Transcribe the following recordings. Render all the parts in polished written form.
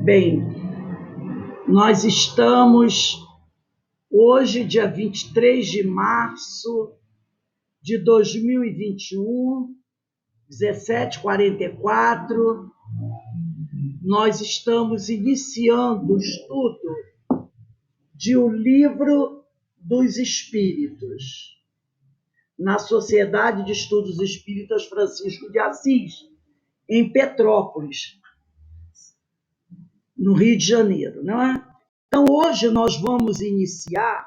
Bem, nós estamos hoje, dia 23 de março de 2021, 17h44. Nós estamos iniciando o estudo de O Livro dos Espíritos, na Sociedade de Estudos Espíritas Francisco de Assis, em Petrópolis, no Rio de Janeiro, não é? Então, hoje nós vamos iniciar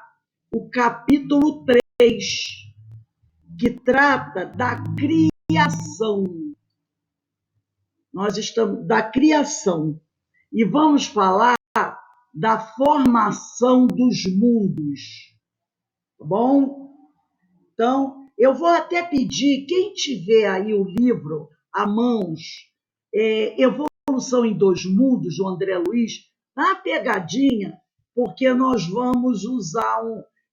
o capítulo 3, que trata da criação. Nós estamos da criação e vamos falar da formação dos mundos, tá bom? Então, eu vou até pedir, quem tiver aí o livro à mãos, Evolução em Dois Mundos, do André Luiz, dá uma pegadinha, porque nós vamos usar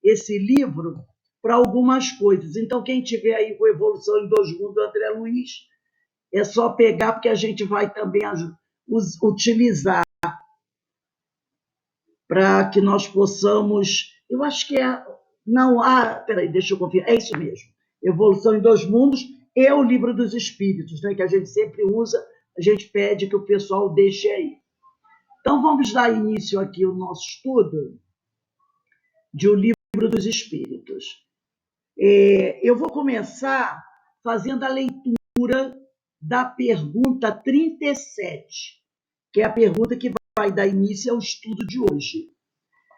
esse livro para algumas coisas. Então, quem tiver aí com Evolução em Dois Mundos, do André Luiz, é só pegar, porque a gente vai também utilizar para que nós possamos. Eu acho que é. Não, peraí, deixa eu conferir. É isso mesmo. Evolução em Dois Mundos e o Livro dos Espíritos, né, que a gente sempre usa, a gente pede que o pessoal deixe aí. Então, vamos dar início aqui ao nosso estudo de O Livro dos Espíritos. Eu vou começar fazendo a leitura da pergunta 37, que é a pergunta que vai dar início ao estudo de hoje.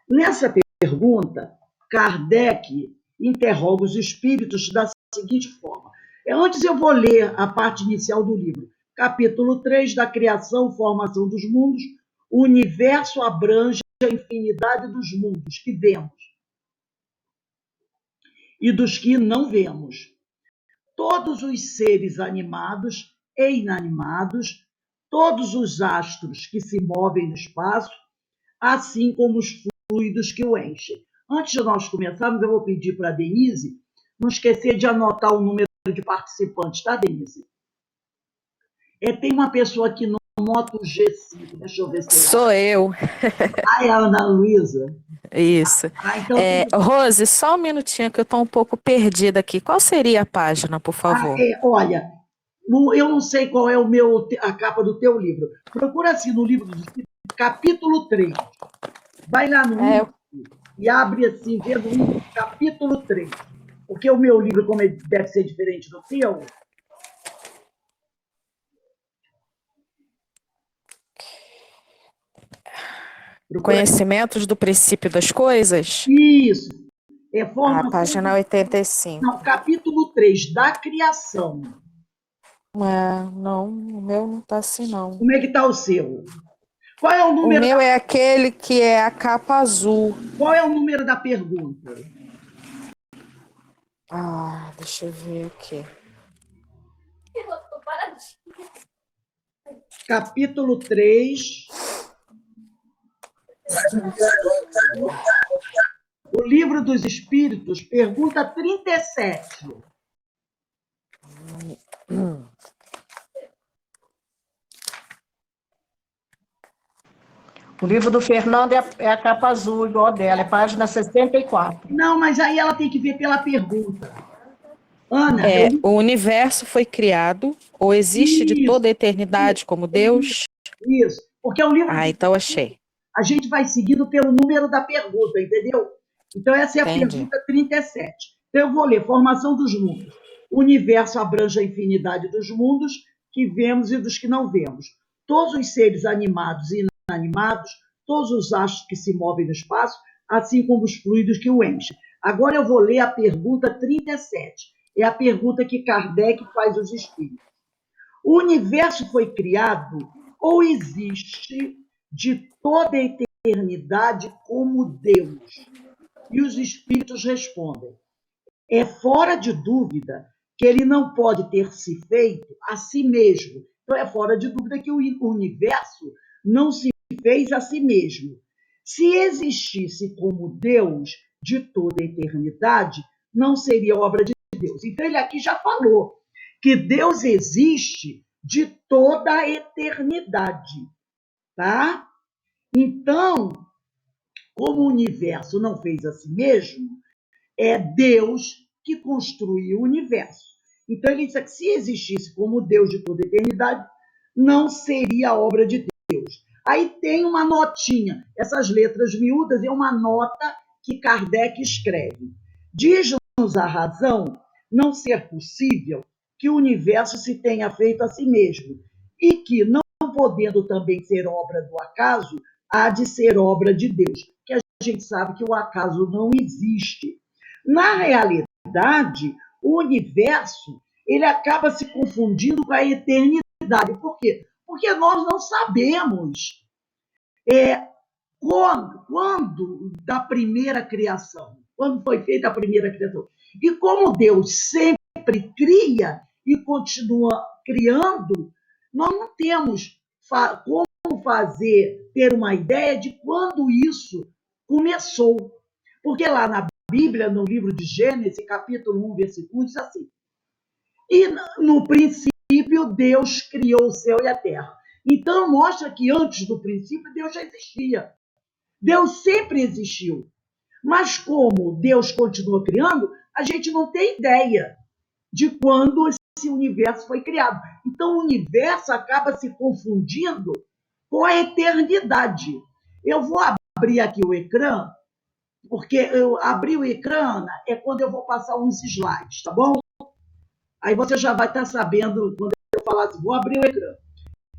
Nessa pergunta, Kardec interroga os espíritos da seguinte forma. Antes eu vou ler a parte inicial do livro. Capítulo 3, da criação, formação dos mundos. O universo abrange a infinidade dos mundos que vemos e dos que não vemos. Todos os seres animados e inanimados, todos os astros que se movem no espaço, assim como os fluidos que o enchem. Antes de nós começarmos, eu vou pedir para a Denise não esquecer de anotar o número de participantes, tá, Denise? Tem uma pessoa aqui no Moto G5, deixa eu ver se Sou eu. É a Ana Luísa? Isso. Então, Rose, só um minutinho que eu estou um pouco perdida aqui. Qual seria a página, por favor? Olha, eu não sei qual é a capa do teu livro. Procura assim no livro do capítulo 3. Vai lá no livro e abre assim, vendo o capítulo 3. Porque o meu livro, como ele deve ser diferente do teu... Conhecimentos do princípio das coisas? Isso. Formação... página 85. Não, capítulo 3, da criação. Não, o meu não está assim, não. Como é que está o seu? Qual é o número? O meu é aquele que é a capa azul. Qual é o número da pergunta? Deixa eu ver aqui. Capítulo 3. O Livro dos Espíritos, pergunta 37. O livro do Fernando é a capa azul, igual dela, é página 64. Não, mas aí ela tem que ver pela pergunta. Ana... O universo foi criado ou existe de toda a eternidade como Deus? Isso, porque é um livro... então achei. A gente vai seguindo pelo número da pergunta, entendeu? Então, essa é a Entendi. Pergunta 37. Então, eu vou ler. Formação dos mundos. O universo abrange a infinidade dos mundos que vemos e dos que não vemos. Todos os seres animados e inanimados, todos os astros que se movem no espaço, assim como os fluidos que o enchem. Agora eu vou ler a pergunta 37. É a pergunta que Kardec faz aos espíritos. O universo foi criado ou existe de toda a eternidade como Deus? E os espíritos respondem: é fora de dúvida que ele não pode ter se feito a si mesmo. Então, é fora de dúvida que o universo não se fez a si mesmo. Se existisse como Deus de toda a eternidade, não seria obra de Deus. Então, ele aqui já falou que Deus existe de toda a eternidade. tá? Então, como o universo não fez a si mesmo, é Deus que construiu o universo. Então, ele disse que se existisse como Deus de toda a eternidade, não seria obra de Deus. Aí tem uma notinha, essas letras miúdas é uma nota que Kardec escreve. Diz-nos a razão não ser possível que o universo se tenha feito a si mesmo e que, não podendo também ser obra do acaso, há de ser obra de Deus, que a gente sabe que o acaso não existe. Na realidade, o universo ele acaba se confundindo com a eternidade. Por quê? Porque nós não sabemos quando da primeira criação, quando foi feita a primeira criação. E como Deus sempre cria e continua criando, nós não temos como ter uma ideia de quando isso começou. Porque lá na Bíblia, no livro de Gênesis, capítulo 1, versículo 1, diz assim: e no princípio Deus criou o céu e a terra. Então mostra que antes do princípio Deus já existia. Deus sempre existiu. Mas como Deus continua criando, a gente não tem ideia de quando esse universo foi criado. Então o universo acaba se confundindo com a eternidade. Eu vou abrir aqui o ecrã, porque eu abri o ecrã é quando eu vou passar uns slides, tá bom? Aí você já vai estar sabendo, quando eu falar assim, vou abrir o ecrã.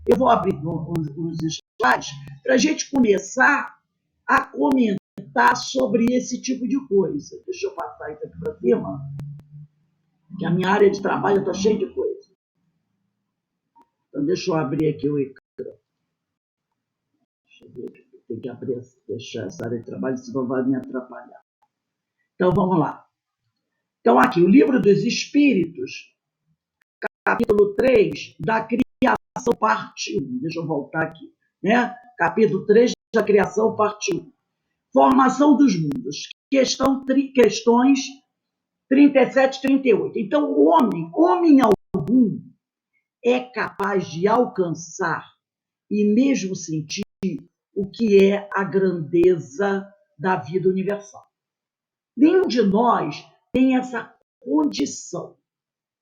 Eu vou abrir uns slides para a gente começar a comentar sobre esse tipo de coisa. Deixa eu passar isso aqui para cima, que a minha área de trabalho está cheia de coisa. Então, deixa eu abrir aqui o ecrã. Deixa eu ver aqui. Tem que abrir, fechar essa área de trabalho, senão vai me atrapalhar. Então, vamos lá. Então, aqui, o Livro dos Espíritos, capítulo 3, da criação, parte 1. Deixa eu voltar aqui. Né? Capítulo 3, da criação, parte 1. Formação dos mundos. Questões 37 e 38. Então, o homem algum, é capaz de alcançar e mesmo sentir o que é a grandeza da vida universal. Nenhum de nós tem essa condição,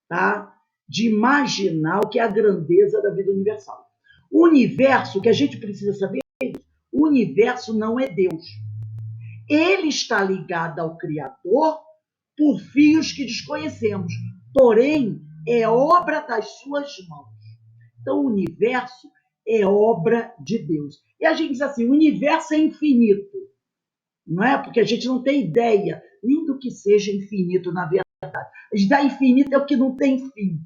tá? De imaginar o que é a grandeza da vida universal. O universo, que a gente precisa saber, o universo não é Deus. Ele está ligado ao Criador por fios que desconhecemos, porém é obra das suas mãos. Então o universo é obra de Deus. E a gente diz assim, o universo é infinito, não é? Porque a gente não tem ideia nem do que seja infinito na verdade. A gente dá infinito é o que não tem fim.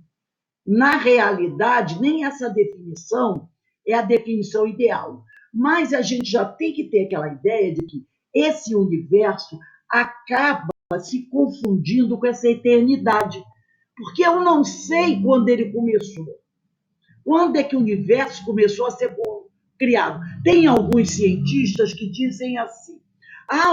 Na realidade, nem essa definição é a definição ideal. Mas a gente já tem que ter aquela ideia de que esse universo acaba se confundindo com essa eternidade. Porque eu não sei quando ele começou. Quando é que o universo começou a ser criado? Tem alguns cientistas que dizem assim: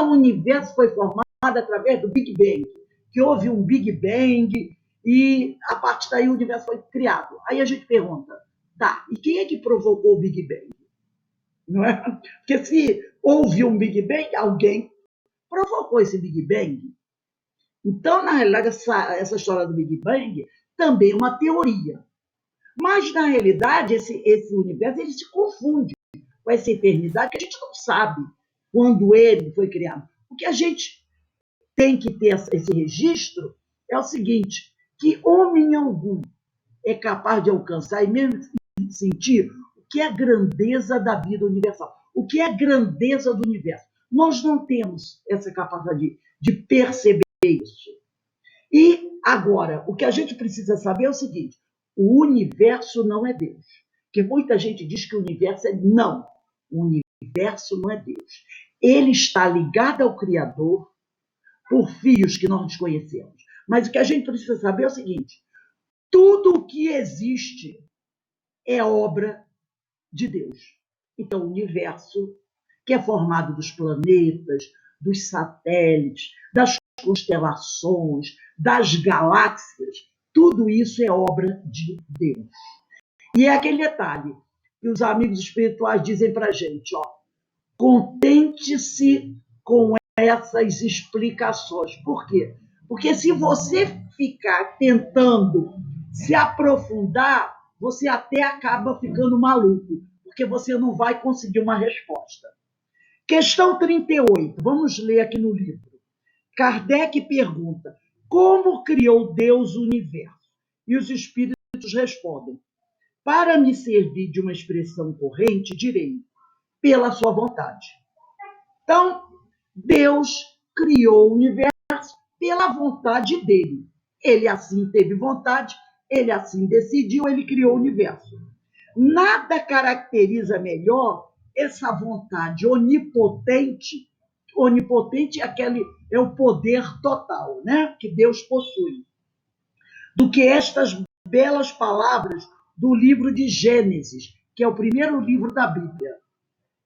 o universo foi formado através do Big Bang, que houve um Big Bang e a partir daí o universo foi criado. Aí a gente pergunta, tá, e quem é que provocou o Big Bang? Não é? Porque se houve um Big Bang, alguém provocou esse Big Bang. Então, na realidade, essa história do Big Bang também é uma teoria. Mas, na realidade, esse universo ele se confunde com essa eternidade que a gente não sabe quando ele foi criado. O que a gente tem que ter esse registro é o seguinte, que homem algum é capaz de alcançar e mesmo sentir o que é a grandeza da vida universal, o que é a grandeza do universo. Nós não temos essa capacidade de perceber isso. E agora, o que a gente precisa saber é o seguinte, o universo não é Deus. Porque muita gente diz que o universo é... Não, o universo não é Deus. Ele está ligado ao Criador por fios que nós desconhecemos. Mas o que a gente precisa saber é o seguinte, tudo o que existe é obra de Deus. Então, o universo, que é formado dos planetas, dos satélites, das constelações, das galáxias, tudo isso é obra de Deus. E é aquele detalhe, que os amigos espirituais dizem para a gente, ó, contente-se com essas explicações. Por quê? Porque se você ficar tentando se aprofundar, você até acaba ficando maluco, porque você não vai conseguir uma resposta. Questão 38, vamos ler aqui no livro. Kardec pergunta, como criou Deus o universo? E os espíritos respondem, para me servir de uma expressão corrente, direi, pela sua vontade. Então, Deus criou o universo pela vontade dele. Ele assim teve vontade, ele assim decidiu, ele criou o universo. Nada caracteriza melhor essa vontade onipotente. Onipotente é o poder total, né, que Deus possui, do que estas belas palavras do livro de Gênesis, que é o primeiro livro da Bíblia.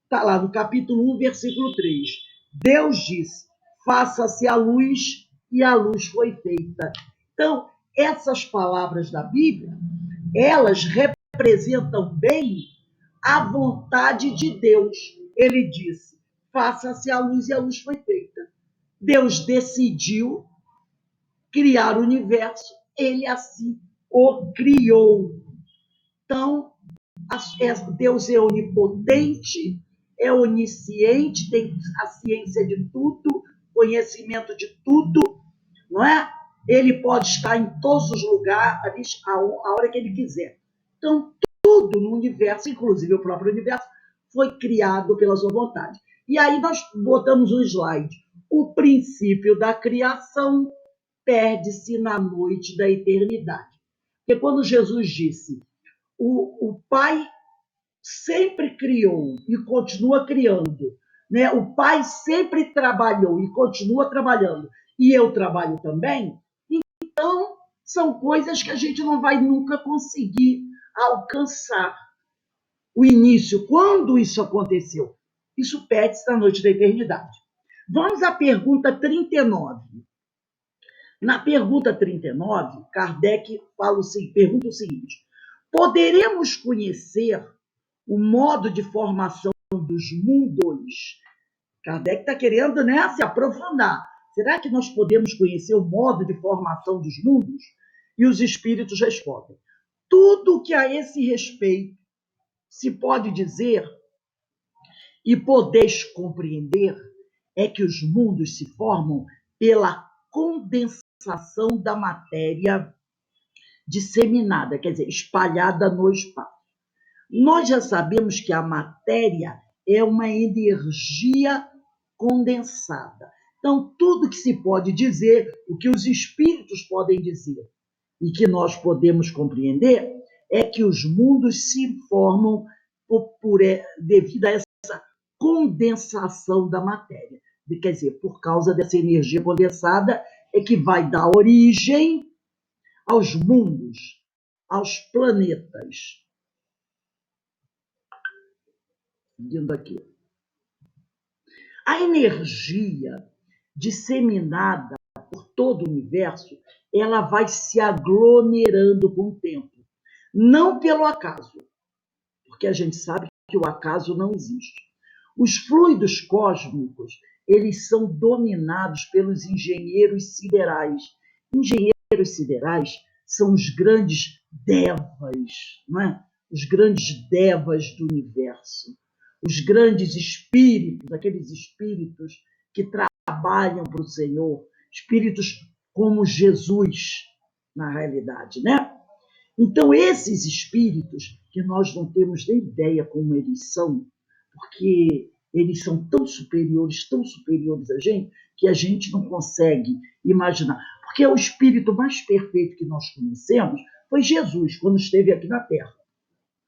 Está lá no capítulo 1, versículo 3. Deus disse, faça-se a luz, e a luz foi feita. Então, essas palavras da Bíblia, elas representam bem a vontade de Deus. Ele disse, faça-se a luz, e a luz foi feita. Deus decidiu criar o universo, ele assim o criou. Então, Deus é onipotente, é onisciente, tem a ciência de tudo, conhecimento de tudo, não é? Ele pode estar em todos os lugares, a hora que ele quiser. Então, tudo no universo, inclusive o próprio universo, foi criado pela sua vontade. E aí nós botamos um slide. O princípio da criação perde-se na noite da eternidade. Porque quando Jesus disse, o Pai sempre criou e continua criando, né? O Pai sempre trabalhou e continua trabalhando, e eu trabalho também, então são coisas que a gente não vai nunca conseguir alcançar o início. Quando isso aconteceu? Isso perde-se na noite da eternidade. Vamos à pergunta 39. Na pergunta 39, Kardec pergunta o seguinte, poderemos conhecer o modo de formação dos mundos? Kardec está querendo, né, se aprofundar. Será que nós podemos conhecer o modo de formação dos mundos? E os espíritos respondem, tudo o que a esse respeito se pode dizer e podeis compreender é que os mundos se formam pela condensação da matéria disseminada, quer dizer, espalhada no espaço. Nós já sabemos que a matéria é uma energia condensada. Então, tudo que se pode dizer, o que os espíritos podem dizer e que nós podemos compreender, é que os mundos se formam devido a essa condensação da matéria. Quer dizer, por causa dessa energia condensada é que vai dar origem aos mundos, aos planetas. Seguindo aqui. A energia disseminada por todo o universo, ela vai se aglomerando com o tempo. Não pelo acaso, porque a gente sabe que o acaso não existe. Os fluidos cósmicos, eles são dominados pelos engenheiros siderais. Engenheiros siderais são os grandes devas, não é? Os grandes devas do universo. Os grandes espíritos, aqueles espíritos que trabalham para o Senhor, espíritos como Jesus, na realidade, né? Então, esses espíritos, que nós não temos nem ideia como eles são, porque eles são tão superiores a gente, que a gente não consegue imaginar. Porque o espírito mais perfeito que nós conhecemos foi Jesus, quando esteve aqui na Terra.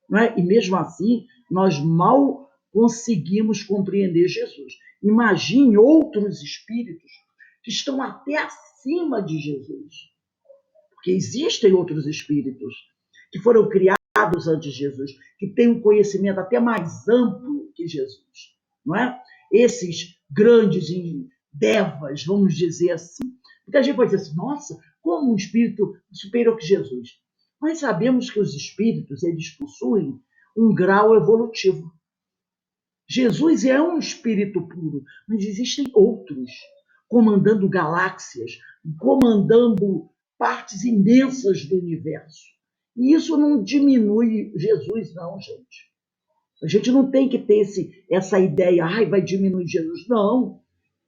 Não é? E mesmo assim, nós mal conseguimos compreender Jesus. Imagine outros espíritos que estão até acima de Jesus. Porque existem outros espíritos que foram criados antes de Jesus, que têm um conhecimento até mais amplo que Jesus, não é? Esses grandes devas, vamos dizer assim. Muita gente pode dizer assim, nossa, como um espírito superior que Jesus? Nós sabemos que os espíritos, eles possuem um grau evolutivo. Jesus é um espírito puro, mas existem outros comandando galáxias, comandando partes imensas do universo. E isso não diminui Jesus, não, gente. A gente não tem que ter essa ideia, vai diminuir Jesus. Não.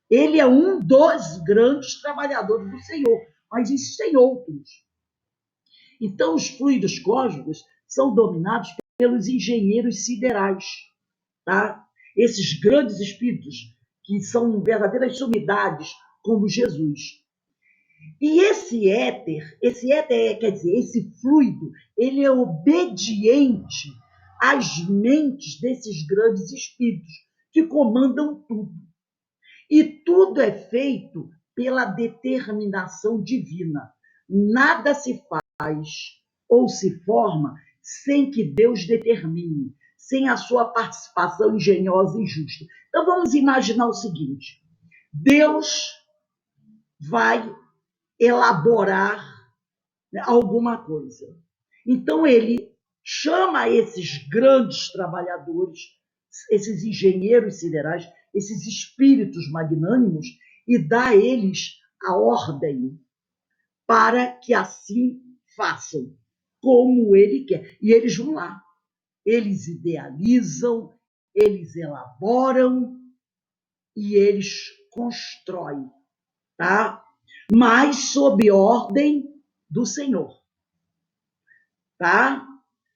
Ele é um dos grandes trabalhadores do Senhor, mas existem outros. Então, os fluidos cósmicos são dominados pelos engenheiros siderais, tá? Esses grandes espíritos que são verdadeiras sumidades, como Jesus. E esse éter, quer dizer, esse fluido, ele é obediente às mentes desses grandes espíritos que comandam tudo. E tudo é feito pela determinação divina. Nada se faz ou se forma sem que Deus determine, sem a sua participação engenhosa e justa. Então vamos imaginar o seguinte: Deus vai elaborar alguma coisa. Então ele chama esses grandes trabalhadores, esses engenheiros siderais, esses espíritos magnânimos, e dá a eles a ordem para que assim façam, como ele quer. E eles vão lá, eles idealizam, eles elaboram e eles constroem, tá? Mas sob ordem do Senhor, tá?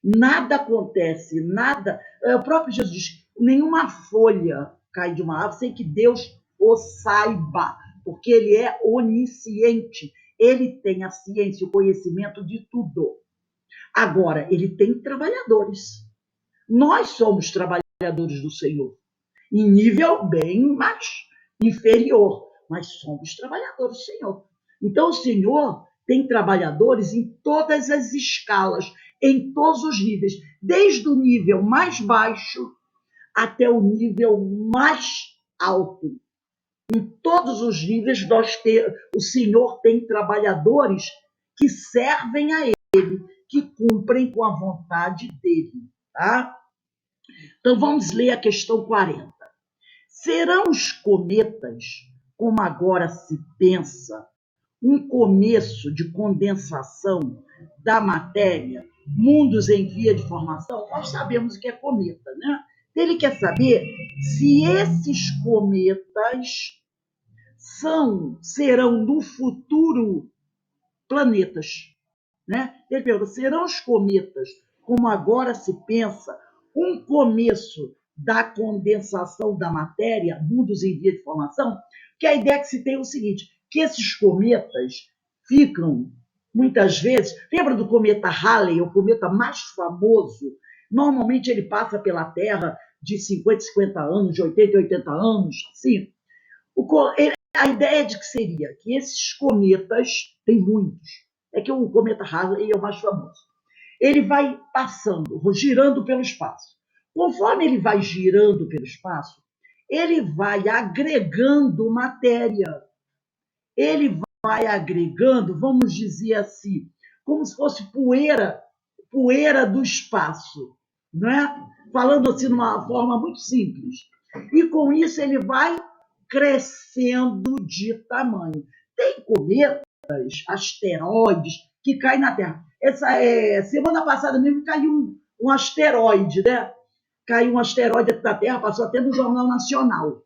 Nada acontece, nada. O próprio Jesus diz: nenhuma folha cai de uma árvore sem que Deus o saiba, porque ele é onisciente. Ele tem a ciência, o conhecimento de tudo. Agora, ele tem trabalhadores. Nós somos trabalhadores do Senhor, em nível bem mais inferior, mas somos trabalhadores do Senhor. Então, o Senhor tem trabalhadores em todas as escalas, em todos os níveis, desde o nível mais baixo até o nível mais alto. Em todos os níveis, o Senhor tem trabalhadores que servem a Ele, que cumprem com a vontade dEle. Tá? Então, vamos ler a questão 40. Serão os cometas, como agora se pensa, um começo de condensação da matéria, mundos em via de formação? Nós sabemos o que é cometa, né? Ele quer saber se esses cometas serão no futuro planetas, né? Ele pergunta: serão os cometas, como agora se pensa, um começo da condensação da matéria, mundos em via de formação? Que a ideia que se tem é o seguinte, que esses cometas ficam, muitas vezes, lembra do cometa Halley, o cometa mais famoso? Normalmente ele passa pela Terra de 50 50 anos, de 80 80 anos, assim. A ideia de que seria que esses cometas, tem muitos, é que o cometa Halley é o mais famoso. Ele vai passando, girando pelo espaço. Conforme ele vai girando pelo espaço, ele vai agregando matéria. Ele vai agregando, vamos dizer assim, como se fosse poeira do espaço, não é? Falando assim de uma forma muito simples. E com isso ele vai crescendo de tamanho. Tem cometas, asteroides que caem na Terra. Semana passada mesmo caiu um asteroide, né? Caiu um asteroide da Terra, passou até no Jornal Nacional.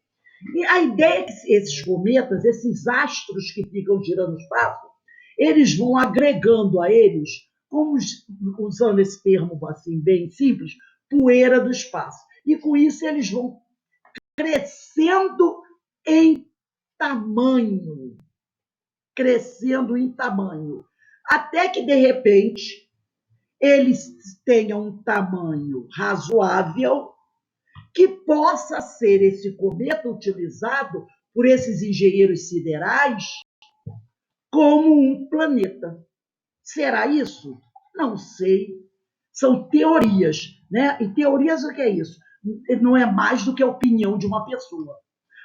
E a ideia é que esses cometas, esses astros que ficam girando no espaço, eles vão agregando a eles, como usando esse termo assim bem simples, poeira do espaço. E com isso eles vão crescendo em tamanho, até que, de repente, eles tenham um tamanho razoável que possa ser esse cometa utilizado por esses engenheiros siderais como um planeta. Será isso? Não sei. São teorias, né? E teorias, o que é isso? Não é mais do que a opinião de uma pessoa.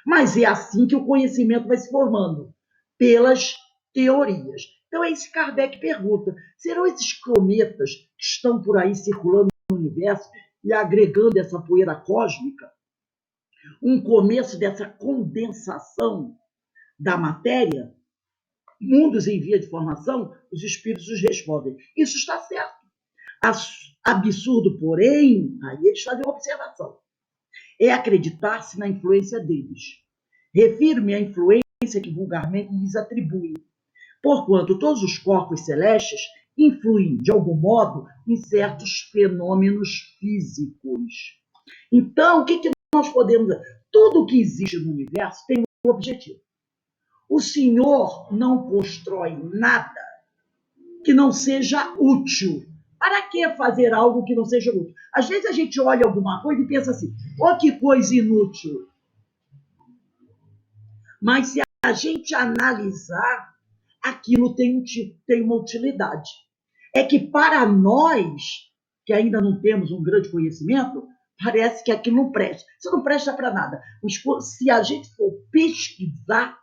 Mas é assim que o conhecimento vai se formando, pelas teorias. Então, é esse Kardec pergunta: serão esses cometas que estão por aí circulando no universo, e agregando essa poeira cósmica, um começo dessa condensação da matéria, mundos em via de formação, os espíritos nos respondem. Isso está certo. Absurdo, porém, aí eles fazem uma observação, é acreditar-se na influência deles. Refiro-me à influência que vulgarmente lhes atribuem, porquanto todos os corpos celestes influem, de algum modo, em certos fenômenos físicos. Então, o que nós podemos dizer? Tudo que existe no universo tem um objetivo. O Senhor não constrói nada que não seja útil. Para que fazer algo que não seja útil? Às vezes a gente olha alguma coisa e pensa assim, oh, que coisa inútil. Mas se a gente analisar, aquilo tem uma utilidade. É que para nós, que ainda não temos um grande conhecimento, parece que aquilo não presta. Isso não presta para nada. Mas se a gente for pesquisar,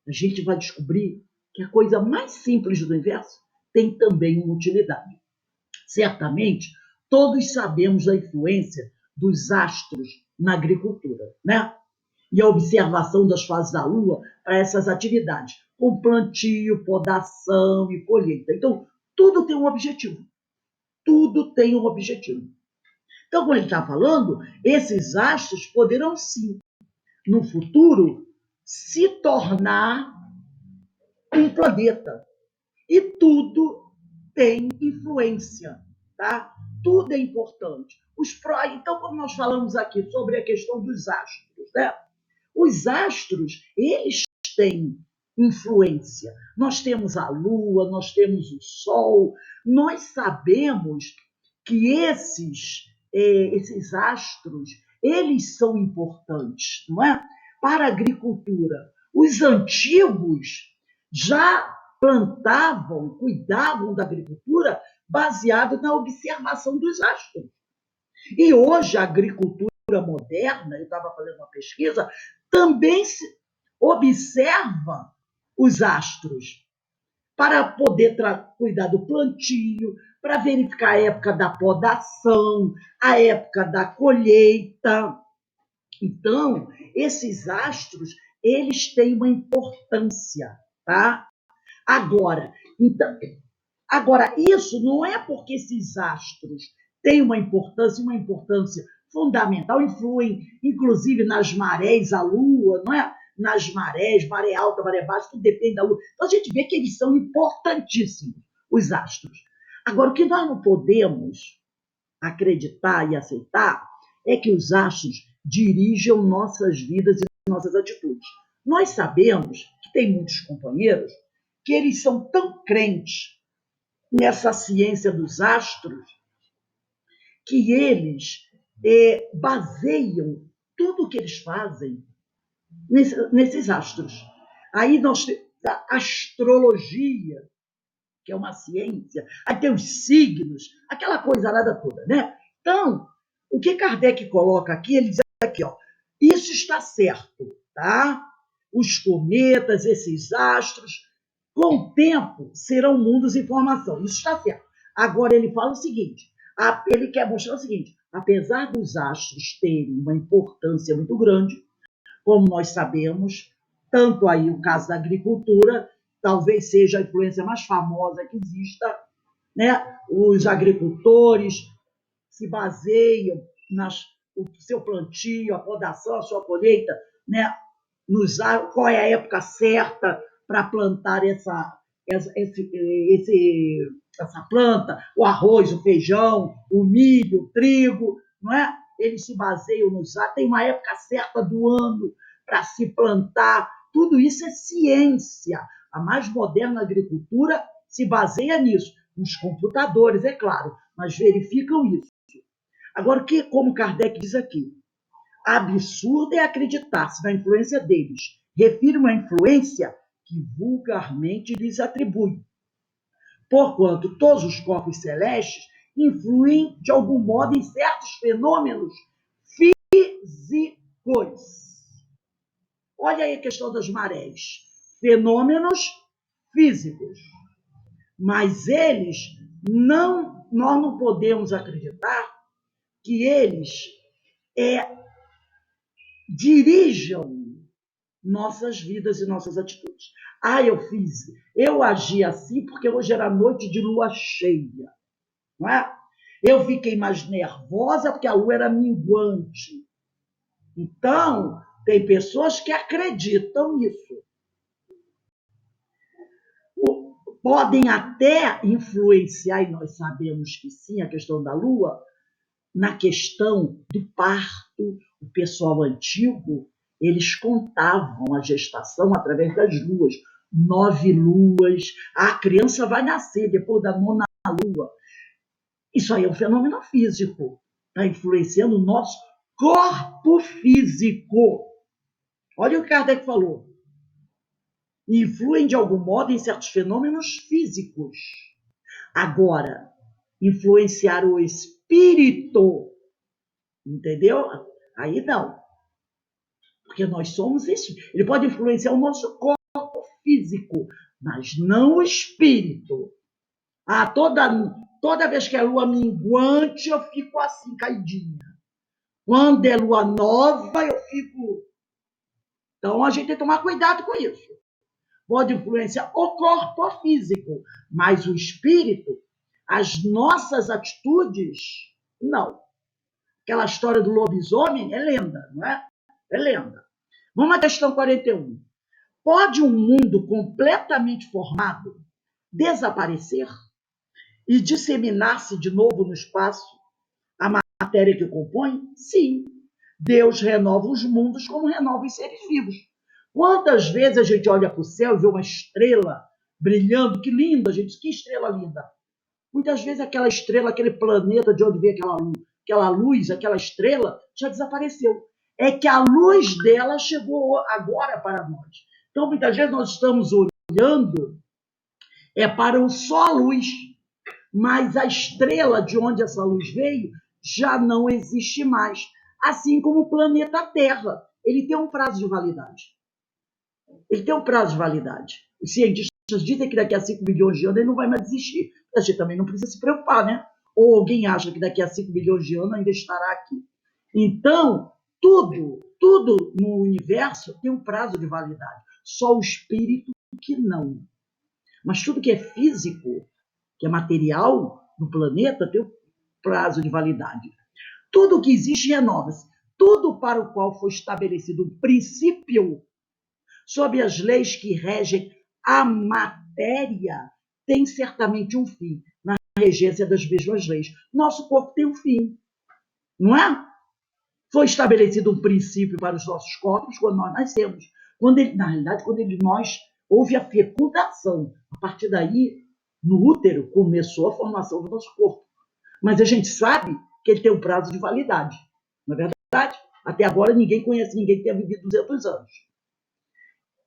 a gente vai descobrir que a coisa mais simples do universo tem também uma utilidade. Certamente, todos sabemos da influência dos astros na agricultura, né? E a observação das fases da Lua para essas atividades, com plantio, podação e colheita. Então, tudo tem um objetivo. Tudo tem um objetivo. Então, como ele está falando, esses astros poderão sim, no futuro, se tornar um planeta. E tudo tem influência, tá? Tudo é importante. Então, como nós falamos aqui sobre a questão dos astros, né? Os astros, eles têm influência. Nós temos a Lua, nós temos o Sol, nós sabemos que esses astros, eles são importantes, não é? Para a agricultura. Os antigos já plantavam, cuidavam da agricultura baseado na observação dos astros. E hoje a agricultura moderna, eu estava fazendo uma pesquisa, também se observa os astros para poder cuidar do plantio, para verificar a época da podação, a época da colheita. Então, esses astros, eles têm uma importância, tá? Agora, isso não é porque esses astros têm uma importância fundamental, influem, inclusive, nas marés, a Lua, não é? Nas marés, maré alta, maré baixa, tudo depende da Lua. Então, a gente vê que eles são importantíssimos, os astros. Agora, o que nós não podemos acreditar e aceitar é que os astros dirijam nossas vidas e nossas atitudes. Nós sabemos que tem muitos companheiros que eles são tão crentes nessa ciência dos astros que eles baseiam tudo o que eles fazem nesses astros. Aí nós temos a astrologia, que é uma ciência, aí tem os signos, aquela coisa nada toda, né? Então, o que Kardec coloca aqui, ele diz aqui, ó, isso está certo, tá? Os cometas, esses astros, com o tempo serão mundos em formação, isso está certo. Agora ele fala o seguinte, ele quer mostrar o seguinte, apesar dos astros terem uma importância muito grande, como nós sabemos, tanto aí o caso da agricultura, talvez seja a influência mais famosa que exista, né? Os agricultores se baseiam no seu plantio, a podação, a sua colheita, né? Qual é a época certa para plantar essa planta, o arroz, o feijão, o milho, o trigo, não é? Eles se baseiam tem uma época certa do ano para se plantar. Tudo isso é ciência. A mais moderna agricultura se baseia nisso. Os computadores, é claro, mas verificam isso. Agora, como Kardec diz aqui, absurdo é acreditar-se na influência deles. Refiro-me à influência que vulgarmente lhes atribui. Porquanto todos os corpos celestes influem de algum modo em certos fenômenos físicos. Olha aí a questão das marés. Fenômenos físicos. Mas nós não podemos acreditar que eles dirijam nossas vidas e nossas atitudes. Eu agi assim porque hoje era noite de lua cheia, não é? Eu fiquei mais nervosa porque a lua era minguante. Então, tem pessoas que acreditam nisso. Podem até influenciar, e nós sabemos que sim, a questão da lua, na questão do parto. O pessoal antigo, eles contavam a gestação através das luas. 9 luas, a criança vai nascer depois da 9ª lua. Isso aí é um fenômeno físico, está influenciando o nosso corpo físico. Olha o que Kardec falou. Influem de algum modo em certos fenômenos físicos. Agora, influenciar o espírito, entendeu? Aí não. Porque nós somos isso. Ele pode influenciar o nosso corpo físico, mas não o espírito. Toda vez que é lua minguante, eu fico assim, caidinha. Quando é lua nova, eu fico... Então, a gente tem que tomar cuidado com isso. Pode influenciar o corpo físico, mas o espírito, as nossas atitudes, não. Aquela história do lobisomem é lenda, não é? É lenda. Vamos à questão 41. Pode um mundo completamente formado desaparecer e disseminar-se de novo no espaço a matéria que o compõe? Sim. Deus renova os mundos como renova os seres vivos. Quantas vezes a gente olha para o céu e vê uma estrela brilhando? Que linda, gente, que estrela linda. Muitas vezes aquela estrela, aquele planeta de onde vem aquela luz, aquela estrela, já desapareceu. É que a luz dela chegou agora para nós. Então, muitas vezes nós estamos olhando para só a luz, mas a estrela de onde essa luz veio já não existe mais. Assim como o planeta Terra, ele tem um prazo de validade. Ele tem um prazo de validade. Os cientistas dizem que daqui a 5 milhões de anos ele não vai mais existir. A gente também não precisa se preocupar, né? Ou alguém acha que daqui a 5 milhões de anos ainda estará aqui. Então, tudo no universo tem um prazo de validade. Só o espírito que não. Mas tudo que é físico, que é material no planeta, tem um prazo de validade. Tudo que existe renova-se. Tudo para o qual foi estabelecido um princípio sob as leis que regem a matéria, tem certamente um fim, na regência das mesmas leis. Nosso corpo tem um fim, não é? Foi estabelecido um princípio para os nossos corpos quando nós nascemos. Na realidade, nós houve a fecundação. A partir daí, no útero, começou a formação do nosso corpo. Mas a gente sabe que ele tem um prazo de validade. Não é verdade? Até agora, ninguém conhece ninguém que tenha vivido 200 anos.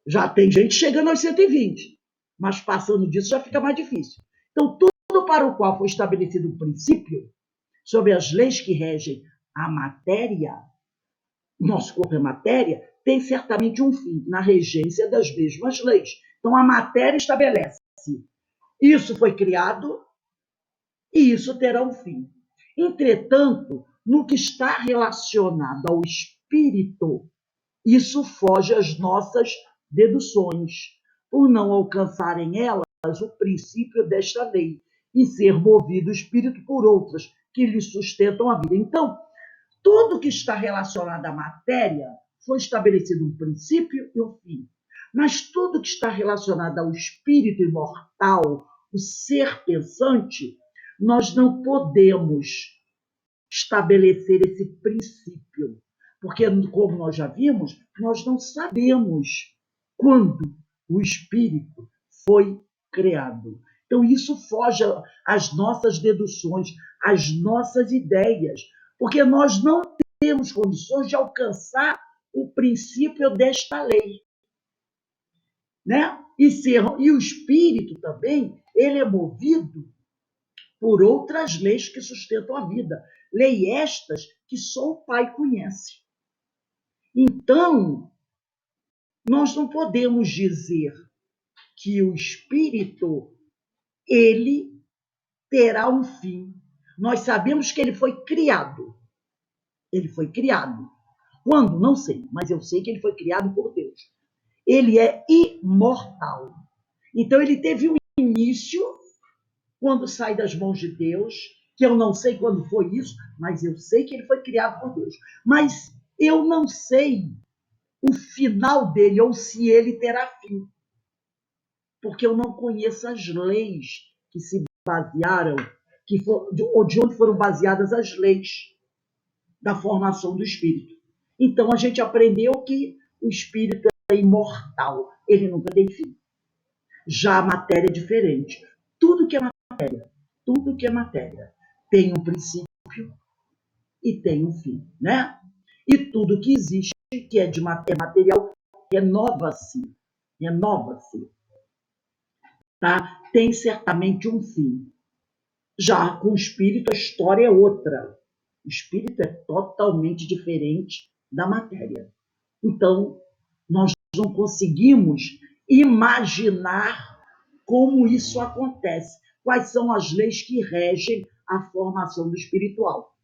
Já tem gente chegando aos 120, mas passando disso já fica mais difícil. Então, tudo para o qual foi estabelecido um princípio, sobre as leis que regem a matéria, nosso corpo é matéria, tem certamente um fim, na regência das mesmas leis. Então, a matéria estabelece. Isso foi criado e isso terá um fim. Entretanto, no que está relacionado ao espírito, isso foge às nossas deduções, por não alcançarem elas o princípio desta lei e ser movido o espírito por outras que lhe sustentam a vida. Então, tudo que está relacionado à matéria foi estabelecido um princípio e um fim. Mas tudo que está relacionado ao espírito imortal, o ser pensante, nós não podemos estabelecer esse princípio. Porque, como nós já vimos, nós não sabemos quando o espírito foi criado. Então, isso foge às nossas deduções, às nossas ideias, porque nós não temos condições de alcançar o princípio desta lei. Né? E o espírito também, ele é movido por outras leis que sustentam a vida. Lei estas que só o Pai conhece. Então, nós não podemos dizer que o espírito, ele terá um fim. Nós sabemos que ele foi criado. Ele foi criado. Quando? Não sei, mas eu sei que ele foi criado por Deus. Ele é imortal. Então, ele teve um início quando sai das mãos de Deus, que eu não sei quando foi isso, mas eu sei que ele foi criado por Deus. Mas eu não sei o final dele, ou se ele terá fim, porque eu não conheço as leis que se basearam, ou de onde foram baseadas as leis da formação do espírito. Então, a gente aprendeu que o espírito é imortal, ele nunca tem fim. Já a matéria é diferente. Tudo que é matéria tem um princípio e tem um fim, né? E tudo que existe, que é material, renova-se, tá? Tem certamente um fim. Já com o espírito, a história é outra. O espírito é totalmente diferente da matéria. Então, nós não conseguimos imaginar como isso acontece, quais são as leis que regem a formação do espiritual.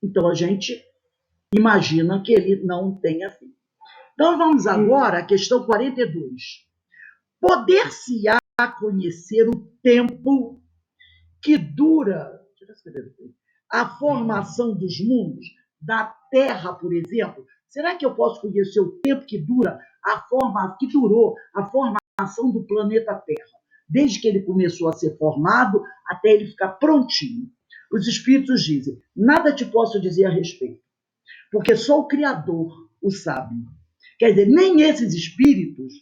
Então, a gente imagina que ele não tenha fim. Então, vamos agora à questão 42. Poder-se-á conhecer o tempo que dura a formação dos mundos, da Terra, por exemplo? Será que eu posso conhecer o tempo que durou a formação do planeta Terra, desde que ele começou a ser formado até ele ficar prontinho? Os espíritos dizem: nada te posso dizer a respeito, porque só o Criador o sabe. Quer dizer, nem esses espíritos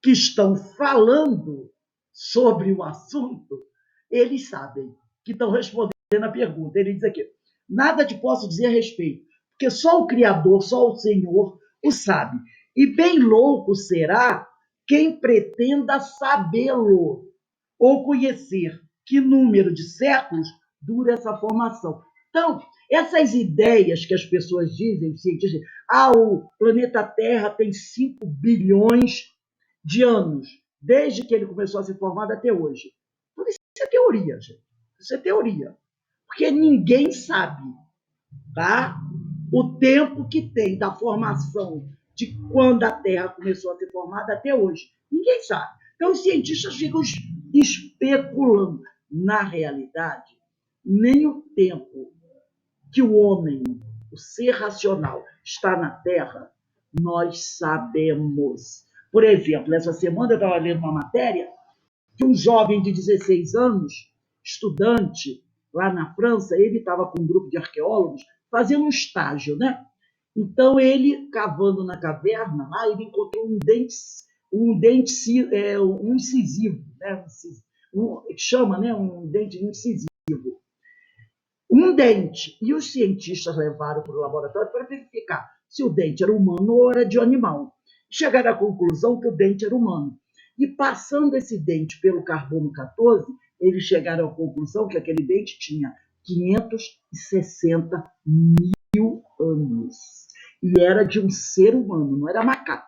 que estão falando sobre o assunto, eles sabem, que estão respondendo a pergunta. Ele diz aqui: nada te posso dizer a respeito, porque só o Criador, só o Senhor o sabe. E bem louco será quem pretenda sabê-lo ou conhecer que número de séculos dura essa formação. Então, essas ideias que as pessoas dizem, os cientistas, o planeta Terra tem 5 bilhões de anos, desde que ele começou a ser formado até hoje. Tudo isso é teoria, gente. Isso é teoria. Porque ninguém sabe, tá? O tempo que tem da formação de quando a Terra começou a ser formada até hoje. Ninguém sabe. Então, os cientistas ficam especulando. Na realidade, nem o tempo que o homem, o ser racional, está na Terra, nós sabemos. Por exemplo, essa semana eu estava lendo uma matéria que um jovem de 16 anos, estudante, lá na França, ele estava com um grupo de arqueólogos fazendo um estágio, né? Então, ele, cavando na caverna, lá ele encontrou um incisivo, né? Chama, né? Um dente incisivo. Um dente. E os cientistas levaram para o laboratório para verificar se o dente era humano ou era de animal. Chegaram à conclusão que o dente era humano. E passando esse dente pelo carbono 14, eles chegaram à conclusão que aquele dente tinha 560 mil anos. E era de um ser humano, não era macaco.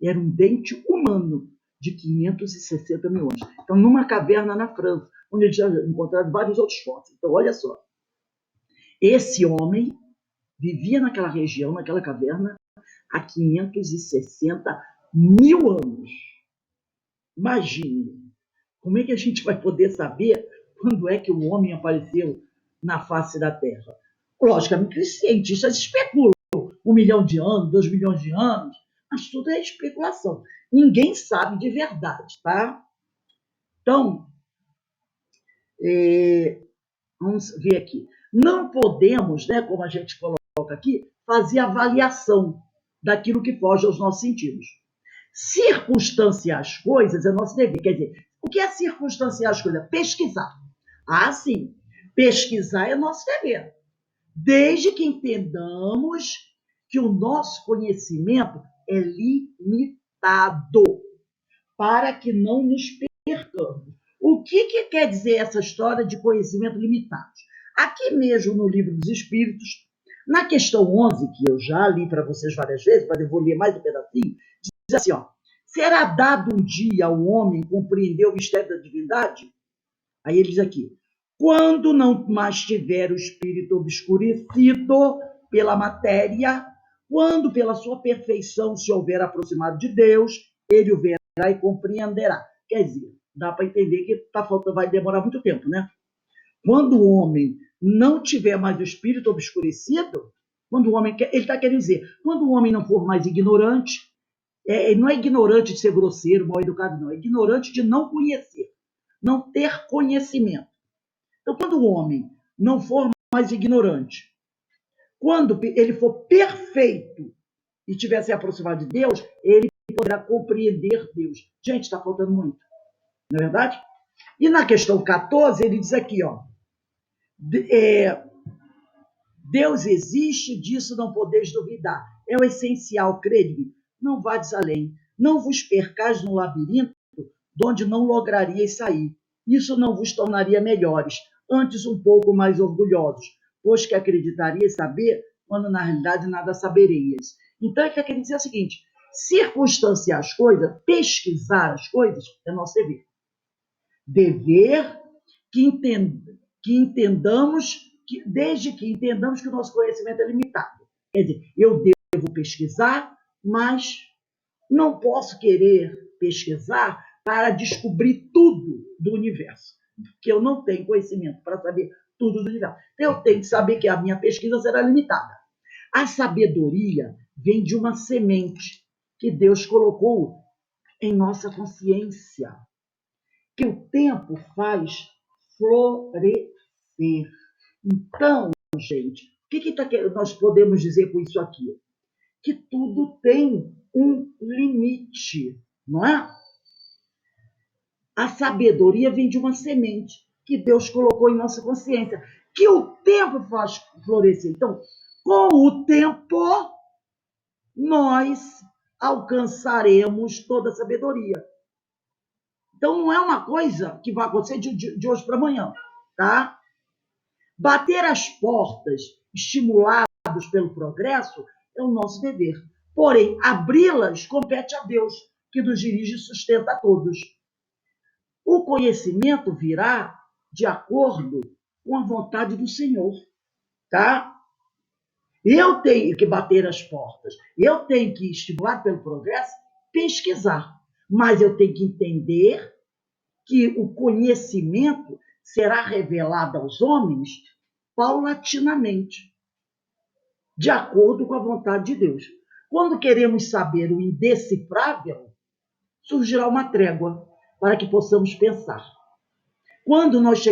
Era um dente humano de 560 mil anos. Então, numa caverna na França, onde eles já encontraram vários outros fósseis. Então, olha só. Esse homem vivia naquela região, naquela caverna, há 560 mil anos. Imagine, como é que a gente vai poder saber quando é que o homem apareceu na face da Terra? Logicamente, os cientistas especulam 1 milhão de anos, 2 milhões de anos, mas tudo é especulação. Ninguém sabe de verdade, tá? Então, vamos ver aqui. Não podemos, né, como a gente coloca aqui, fazer avaliação daquilo que foge aos nossos sentidos. Circunstanciar as coisas é nosso dever. Quer dizer, o que é circunstanciar as coisas? Pesquisar. Sim. Pesquisar é nosso dever. Desde que entendamos que o nosso conhecimento é limitado, para que não nos percamos. O que quer dizer essa história de conhecimento limitado? Aqui mesmo no Livro dos Espíritos, na questão 11, que eu já li para vocês várias vezes, mas eu vou ler mais um pedacinho, diz assim, será dado um dia ao homem compreender o mistério da divindade? Aí ele diz aqui: quando não mais tiver o espírito obscurecido pela matéria, quando pela sua perfeição se houver aproximado de Deus, ele o verá e compreenderá. Quer dizer, dá para entender que tá faltando, vai demorar muito tempo, né? Quando o homem não tiver mais o espírito obscurecido, quando o homem ele está querendo dizer, quando o homem não for mais ignorante, não é ignorante de ser grosseiro, mal educado, não, é ignorante de não conhecer, não ter conhecimento. Então, quando o homem não for mais ignorante, quando ele for perfeito e tiver se aproximado de Deus, ele poderá compreender Deus. Gente, está faltando muito, não é verdade? E na questão 14, ele diz aqui, ó, Deus existe, disso não podeis duvidar. É o essencial, crede-me. Não vades além. Não vos percais no labirinto, de onde não lograríeis sair. Isso não vos tornaria melhores, antes um pouco mais orgulhosos, pois que acreditarias saber, quando na realidade nada saberíeis. Então, ele está querendo dizer o seguinte, circunstanciar as coisas, pesquisar as coisas, é nosso dever. Dever que entendamos, desde que entendamos que o nosso conhecimento é limitado. Quer dizer, eu devo pesquisar, mas não posso querer pesquisar para descobrir tudo do universo, porque eu não tenho conhecimento para saber tudo do universo. Então, eu tenho que saber que a minha pesquisa será limitada. A sabedoria vem de uma semente que Deus colocou em nossa consciência, que o tempo faz florescer. Então, gente, o que nós podemos dizer com isso aqui? Que tudo tem um limite, não é? A sabedoria vem de uma semente que Deus colocou em nossa consciência, que o tempo faz florescer. Então, com o tempo, nós alcançaremos toda a sabedoria. Então, não é uma coisa que vai acontecer de hoje para amanhã, tá? Bater as portas, estimulados pelo progresso, é o nosso dever. Porém, abri-las compete a Deus, que nos dirige e sustenta a todos. O conhecimento virá de acordo com a vontade do Senhor, tá? Eu tenho que bater as portas, eu tenho que, estimulado pelo progresso, pesquisar. Mas eu tenho que entender que o conhecimento será revelado aos homens paulatinamente, de acordo com a vontade de Deus. Quando queremos saber o indecifrável, surgirá uma trégua para que possamos pensar. Quando nós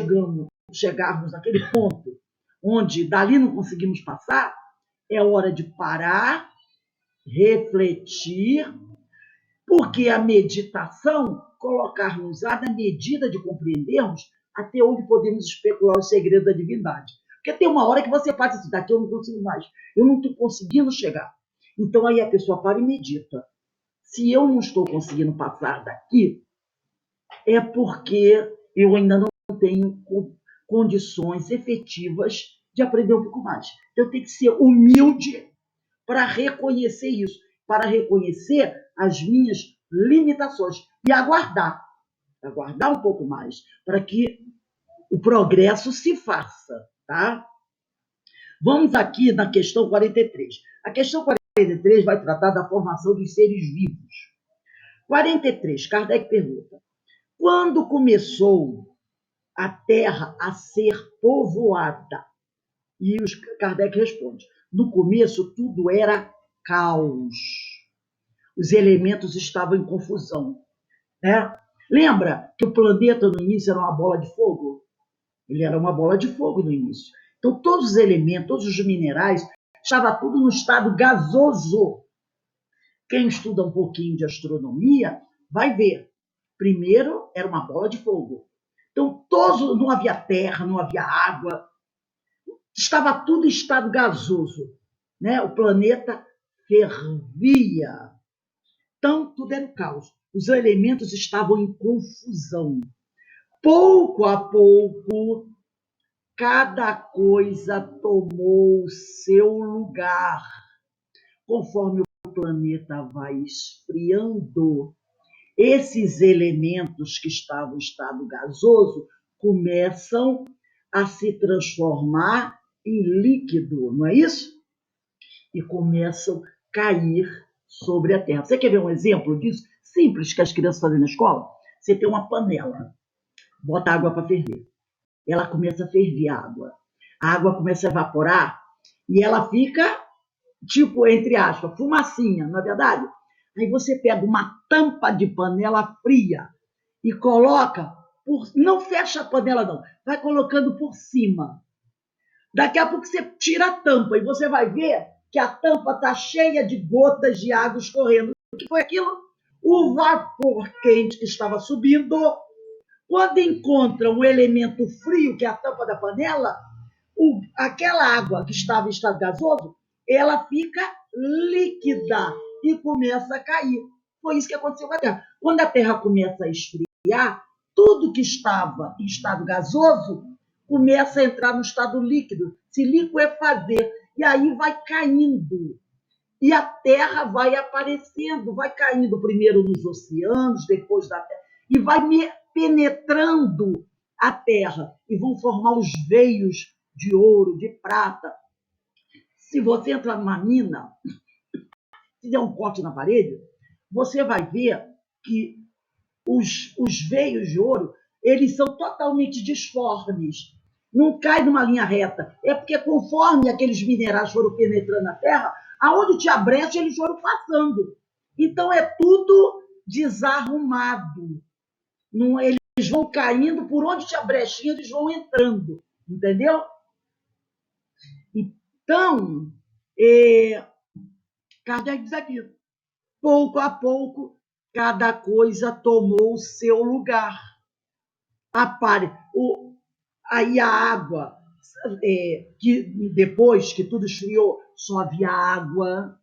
chegarmos naquele ponto onde dali não conseguimos passar, é hora de parar, refletir, porque a meditação colocar-nos-á na medida de compreendermos até onde podemos especular o segredo da divindade. Porque tem uma hora que você faz assim, daqui eu não consigo mais, eu não estou conseguindo chegar. Então aí a pessoa para e medita. Se eu não estou conseguindo passar daqui, é porque eu ainda não tenho condições efetivas de aprender um pouco mais. Eu tenho que ser humilde para reconhecer isso, para reconhecer as minhas limitações e aguardar um pouco mais, para que o progresso se faça, tá? Vamos aqui na questão 43. A questão 43 vai tratar da formação dos seres vivos. 43, Kardec pergunta: quando começou a Terra a ser povoada? E Kardec responde: no começo tudo era caos. Os elementos estavam em confusão, né? Lembra que o planeta no início era uma bola de fogo? Ele era uma bola de fogo no início. Então, todos os elementos, todos os minerais, estava tudo no estado gasoso. Quem estuda um pouquinho de astronomia vai ver. Primeiro, era uma bola de fogo. Então, não havia terra, não havia água. Estava tudo em estado gasoso, né? O planeta fervia. Então, tudo era um caos. Os elementos estavam em confusão. Pouco a pouco, cada coisa tomou o seu lugar. Conforme o planeta vai esfriando, esses elementos que estavam em estado gasoso começam a se transformar em líquido, não é isso? e começam a cair sobre a terra. Você quer ver um exemplo disso? Simples, que as crianças fazem na escola? Você tem uma panela, bota água para ferver. Ela começa a ferver a água começa a evaporar e ela fica, tipo, entre aspas, fumacinha, não é verdade? Aí você pega uma tampa de panela fria e coloca, não fecha a panela não, vai colocando por cima. Daqui a pouco você tira a tampa e você vai ver que a tampa está cheia de gotas de água escorrendo. O que foi aquilo? O vapor quente que estava subindo. Quando encontra um elemento frio, que é a tampa da panela, aquela água que estava em estado gasoso, ela fica líquida e começa a cair. Foi isso que aconteceu com a Terra. Quando a Terra começa a esfriar, tudo que estava em estado gasoso começa a entrar no estado líquido, se liquefazer, e aí vai caindo. E a Terra vai aparecendo, vai caindo primeiro nos oceanos, depois da Terra, e vai penetrando a Terra, e vão formar os veios de ouro, de prata. Se você entrar numa mina, se der um corte na parede, você vai ver que os veios de ouro, eles são totalmente disformes. Não cai numa linha reta. É porque conforme aqueles minerais foram penetrando a terra, aonde tinha brecha, eles foram passando. Então é tudo desarrumado. Não, eles vão caindo, por onde tinha brechinha, eles vão entrando. Entendeu? Então, Kardec diz aqui, pouco a pouco, cada coisa tomou o seu lugar. Aí a água, que depois que tudo esfriou, só havia água.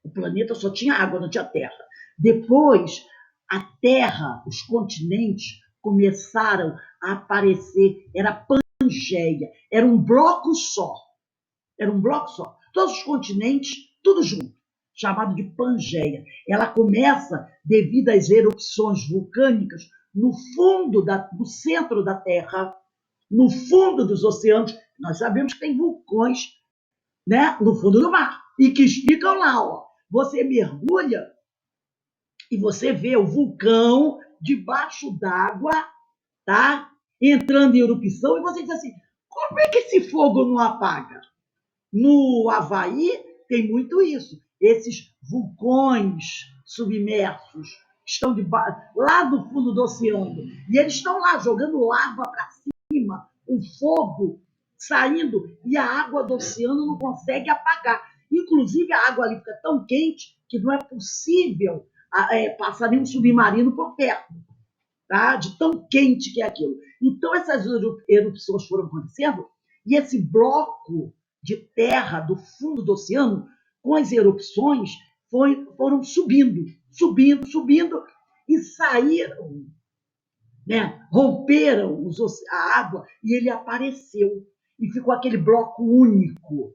O planeta só tinha água, não tinha terra. Depois, a terra, os continentes começaram a aparecer. Era Pangeia, era um bloco só. Era um bloco só. Todos os continentes, tudo junto, chamado de Pangeia. Ela começa, devido às erupções vulcânicas, no fundo, no centro da Terra, no fundo dos oceanos. Nós sabemos que tem vulcões, né, no fundo do mar, e que ficam lá. Ó. Você mergulha e você vê o vulcão debaixo d'água, tá? Entrando em erupção, e você diz assim, como é que esse fogo não apaga? No Havaí tem muito isso. Esses vulcões submersos estão lá do fundo do oceano. E eles estão lá jogando lava para cima, o fogo saindo, e a água do oceano não consegue apagar. Inclusive, a água ali fica tão quente que não é possível passar nenhum submarino por perto, tá? De tão quente que é aquilo. Então, essas erupções foram acontecendo, e esse bloco de terra do fundo do oceano, com as erupções, foram subindo, e saíram, né? Romperam a água e ele apareceu. E ficou aquele bloco único.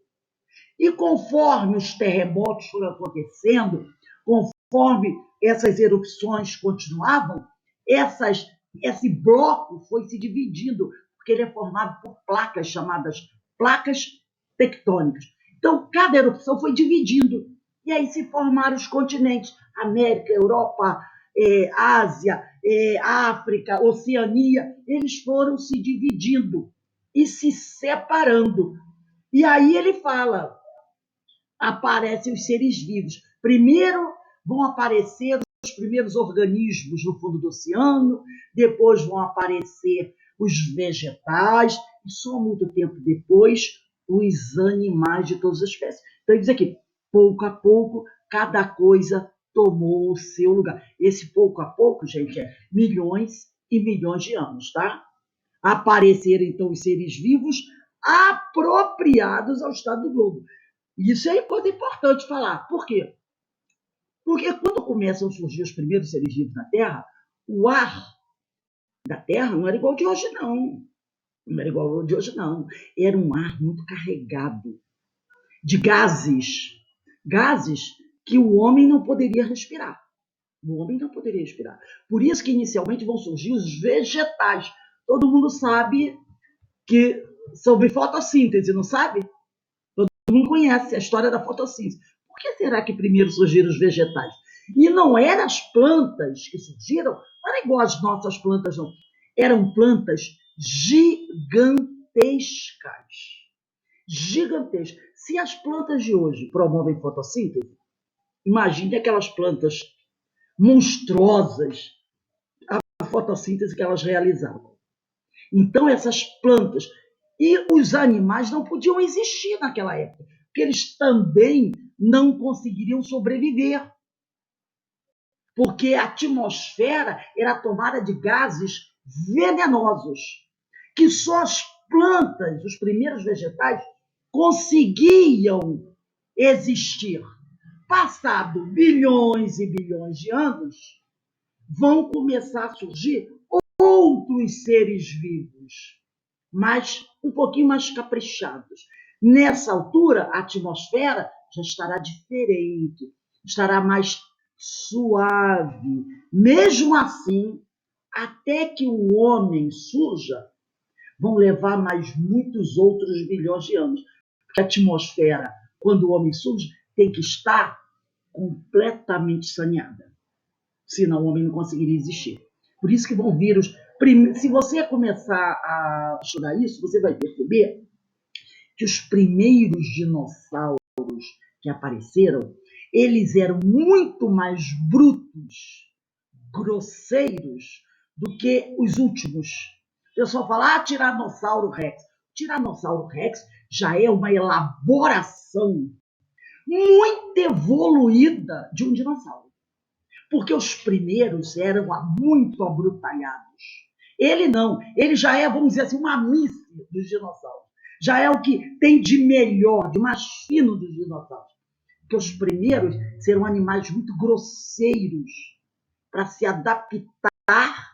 E conforme os terremotos foram acontecendo, conforme essas erupções continuavam, esse bloco foi se dividindo, porque ele é formado por placas chamadas placas tectônicas. Então, cada erupção foi dividindo, e aí se formaram os continentes, América, Europa, Ásia, África, Oceania, eles foram se dividindo e se separando. E aí ele fala, aparecem os seres vivos. Primeiro vão aparecer os primeiros organismos no fundo do oceano, depois vão aparecer os vegetais, e só muito tempo depois os animais de todas as espécies. Então, ele diz aqui, pouco a pouco, cada coisa tomou o seu lugar. Esse pouco a pouco, gente, é milhões e milhões de anos, tá? Apareceram, então, os seres vivos apropriados ao estado do globo. Isso é coisa importante falar. Por quê? Porque quando começam a surgir os primeiros seres vivos na Terra, o ar da Terra não era igual de hoje, não. Não era igual ao de hoje, não. Era um ar muito carregado de gases. Gases que o homem não poderia respirar. O homem não poderia respirar. Por isso que inicialmente vão surgir os vegetais. Todo mundo sabe que sobre fotossíntese, não sabe? Todo mundo conhece a história da fotossíntese. Por que será que primeiro surgiram os vegetais? E não eram as plantas que surgiram, não era igual às nossas plantas, não. Eram plantas gigantescas. Gigantescas. Se as plantas de hoje promovem fotossíntese, imagine aquelas plantas monstruosas, a fotossíntese que elas realizavam. Então, essas plantas e os animais não podiam existir naquela época, porque eles também não conseguiriam sobreviver, porque a atmosfera era tomada de gases venenosos, que só as plantas, os primeiros vegetais, conseguiam existir. Passado bilhões e bilhões de anos, vão começar a surgir outros seres vivos, mas um pouquinho mais caprichados. Nessa altura, a atmosfera já estará diferente, estará mais suave. Mesmo assim, até que o homem surja, vão levar mais muitos outros bilhões de anos. Porque a atmosfera, quando o homem surge, tem que estar completamente saneada. Senão o homem não conseguiria existir. Por isso que vão vir os... Se você começar a estudar isso, você vai perceber que os primeiros dinossauros que apareceram, eles eram muito mais brutos, grosseiros, do que os últimos. O pessoal fala, Tiranossauro Rex. Tiranossauro Rex já é uma elaboração muito evoluída de um dinossauro. Porque os primeiros eram muito abrutalhados. Ele não, ele já é, vamos dizer assim, uma mice dos dinossauros. Já é o que tem de melhor, de mais fino dos dinossauros. Porque os primeiros serão animais muito grosseiros para se adaptar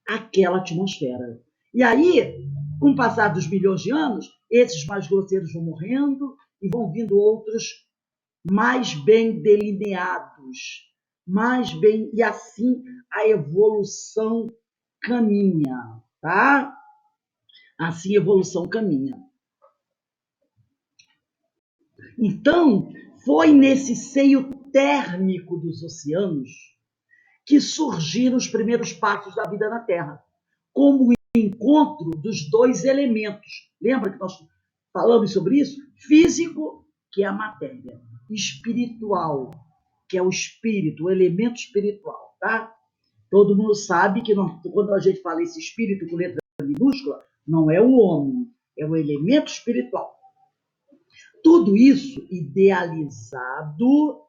àquela atmosfera. E aí, com o passar dos bilhões de anos, esses mais grosseiros vão morrendo e vão vindo outros mais bem delineados, mais bem, e assim a evolução caminha, tá? Assim a evolução caminha. Então, foi nesse seio térmico dos oceanos que surgiram os primeiros passos da vida na Terra, como o encontro dos dois elementos. Lembra que nós falamos sobre isso? Físico, que é a matéria, espiritual, que é o espírito, o elemento espiritual, tá? Todo mundo sabe que quando a gente fala esse espírito com letra minúscula, não é o homem, é o elemento espiritual. Tudo isso idealizado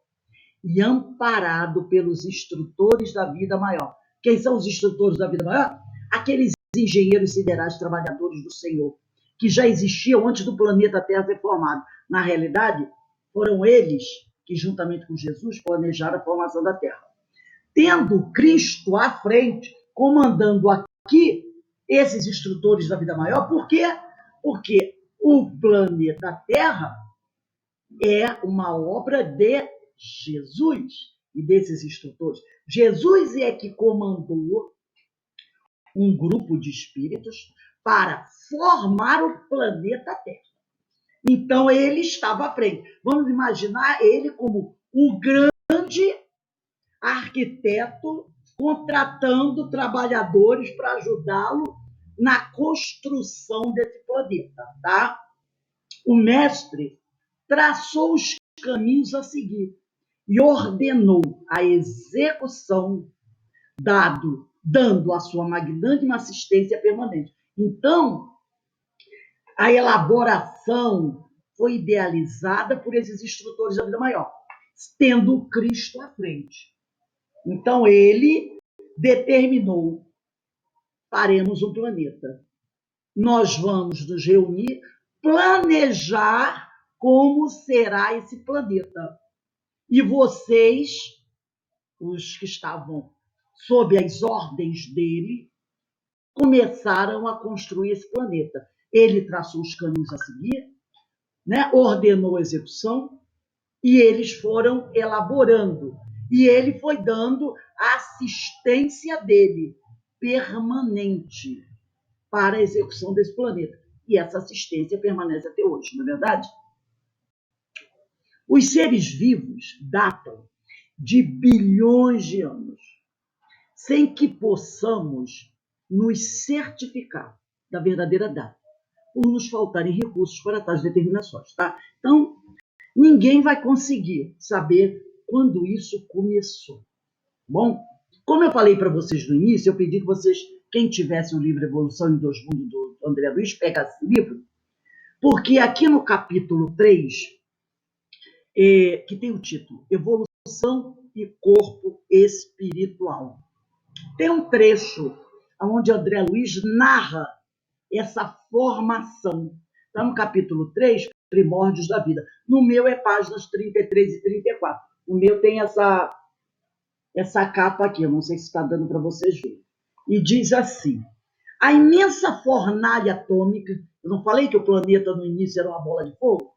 e amparado pelos instrutores da vida maior. Quem são os instrutores da vida maior? Aqueles engenheiros siderais trabalhadores do Senhor, que já existiam antes do planeta Terra ser formado. Na realidade, foram eles que, juntamente com Jesus, planejaram a formação da Terra. Tendo Cristo à frente, comandando aqui esses instrutores da vida maior, por quê? Porque o planeta Terra é uma obra de Jesus e desses instrutores. Jesus é que comandou um grupo de espíritos para formar o planeta Terra. Então, ele estava à frente. Vamos imaginar ele como o grande arquiteto contratando trabalhadores para ajudá-lo na construção desse planeta, tá? O mestre traçou os caminhos a seguir e ordenou a execução, dando a sua magnânima assistência permanente. Então, a elaboração foi idealizada por esses instrutores da vida maior, tendo Cristo à frente. Então, ele determinou, faremos um planeta. Nós vamos nos reunir, planejar como será esse planeta. E vocês, os que estavam sob as ordens dele, começaram a construir esse planeta. Ele traçou os caminhos a seguir, né? Ordenou a execução e eles foram elaborando. E ele foi dando a assistência dele, permanente, para a execução desse planeta. E essa assistência permanece até hoje, não é verdade? Os seres vivos datam de bilhões de anos, sem que possamos nos certificar da verdadeira data, por nos faltarem recursos para tais determinações, tá? Então, ninguém vai conseguir saber quando isso começou. Bom, como eu falei para vocês no início, eu pedi que vocês, quem tivesse o livro Evolução em Dois Mundos, do André Luiz, pegasse o livro, porque aqui no capítulo 3, que tem o título Evolução e Corpo Espiritual, tem um trecho onde André Luiz narra essa formação. Está no capítulo 3, Primórdios da Vida. No meu é páginas 33 e 34. O meu tem essa capa aqui, eu não sei se está dando para vocês verem. E diz assim: a imensa fornalha atômica, eu não falei que o planeta no início era uma bola de fogo?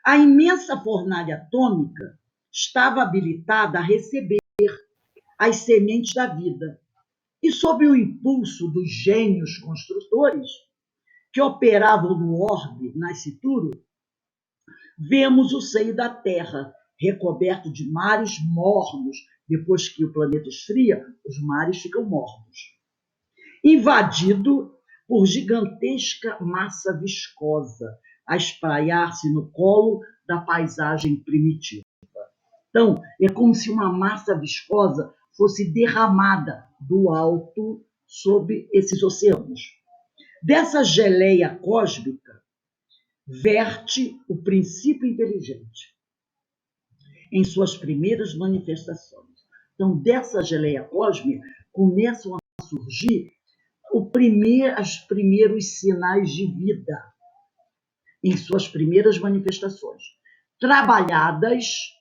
A imensa fornalha atômica estava habilitada a receber as sementes da vida. E sob o impulso dos gênios construtores que operavam no orbe nascituro, vemos o seio da Terra recoberto de mares mornos. Depois que o planeta esfria, os mares ficam mornos. Invadido por gigantesca massa viscosa, a espraiar-se no colo da paisagem primitiva. Então, é como se uma massa viscosa fosse derramada do alto sobre esses oceanos. Dessa geleia cósmica, verte o princípio inteligente em suas primeiras manifestações. Então, dessa geleia cósmica, começam a surgir os primeiros sinais de vida em suas primeiras manifestações, trabalhadas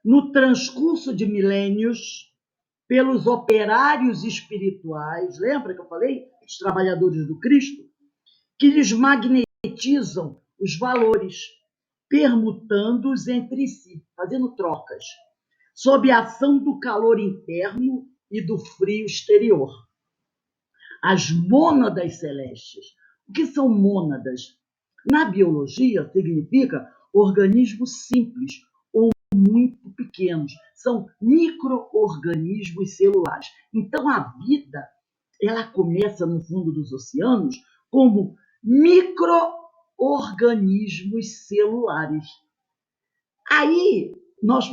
no transcurso de milênios pelos operários espirituais, lembra que eu falei? Os trabalhadores do Cristo, que lhes magnetizam os valores, permutando-os entre si, fazendo trocas, sob a ação do calor interno e do frio exterior. As mônadas celestes. O que são mônadas? Na biologia, significa organismos simples ou muito pequenos. São micro-organismos celulares. Então, a vida, ela começa no fundo dos oceanos como micro-organismos celulares. Aí,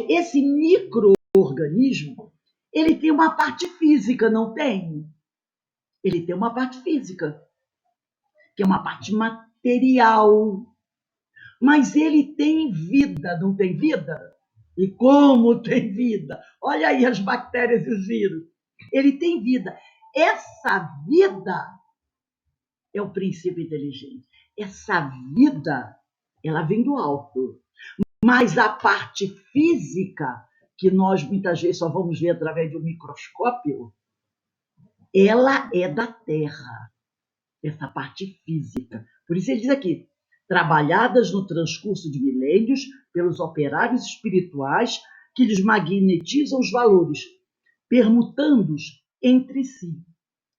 esse micro-organismo, ele tem uma parte física, não tem? Ele tem uma parte física, que é uma parte material. Mas ele tem vida, não tem vida? E como tem vida? Olha aí as bactérias e os vírus. Ele tem vida. Essa vida é o princípio inteligente. Essa vida, ela vem do alto. Mas a parte física, que nós muitas vezes só vamos ver através de um microscópio, ela é da Terra. Essa parte física. Por isso ele diz aqui, trabalhadas no transcurso de milênios pelos operários espirituais que lhes magnetizam os valores, permutando-os entre si,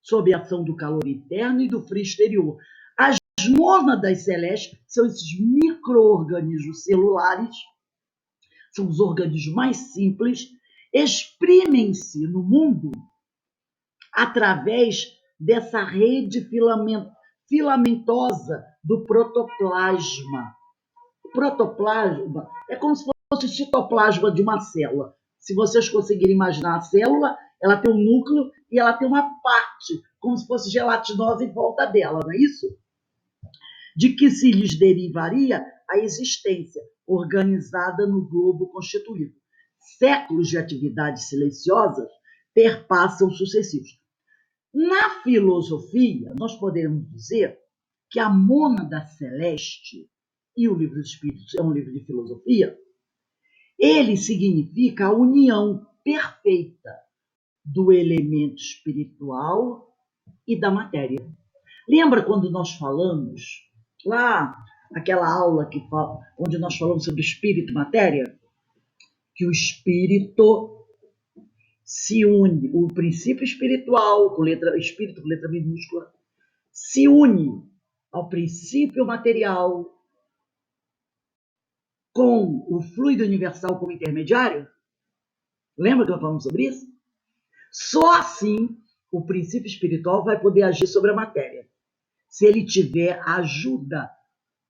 sob a ação do calor interno e do frio exterior. As mônadas celestes são esses micro-organismos celulares, são os organismos mais simples, exprimem-se no mundo através dessa rede filamentosa do protoplasma. O protoplasma é como se fosse o citoplasma de uma célula. Se vocês conseguirem imaginar a célula, ela tem um núcleo e ela tem uma parte, como se fosse gelatinosa em volta dela, não é isso? De que se lhes derivaria a existência organizada no globo constituído. Séculos de atividades silenciosas perpassam sucessivos. Na filosofia, nós podemos dizer que a mônada celeste, e o livro dos Espíritos é um livro de filosofia, ele significa a união perfeita do elemento espiritual e da matéria. Lembra quando nós falamos, lá, aquela aula onde nós falamos sobre espírito e matéria? Que o espírito se une, o princípio espiritual, espírito com letra minúscula, se une ao princípio material com o fluido universal como intermediário? Lembra que eu falamos sobre isso? Só assim o princípio espiritual vai poder agir sobre a matéria, se ele tiver a ajuda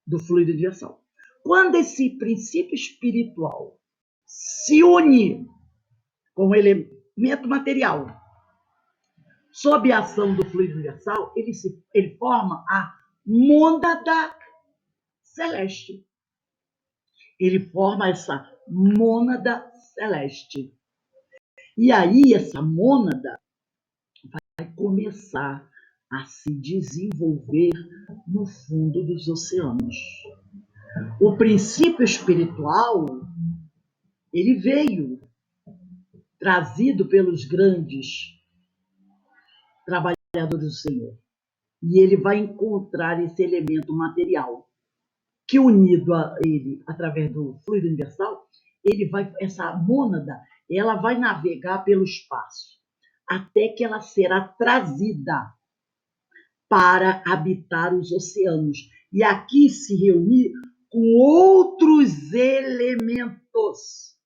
do fluido universal. Quando esse princípio espiritual se une com o elemento material, sob a ação do fluido universal, ele forma a mônada celeste. Ele forma essa mônada celeste. E aí essa mônada vai começar a se desenvolver no fundo dos oceanos. O princípio espiritual, ele veio trazido pelos grandes trabalhadores do Senhor. E ele vai encontrar esse elemento material, que unido a ele, através do fluido universal, essa mônada, ela vai navegar pelo espaço, até que ela será trazida para habitar os oceanos. E aqui se reunir com outros elementos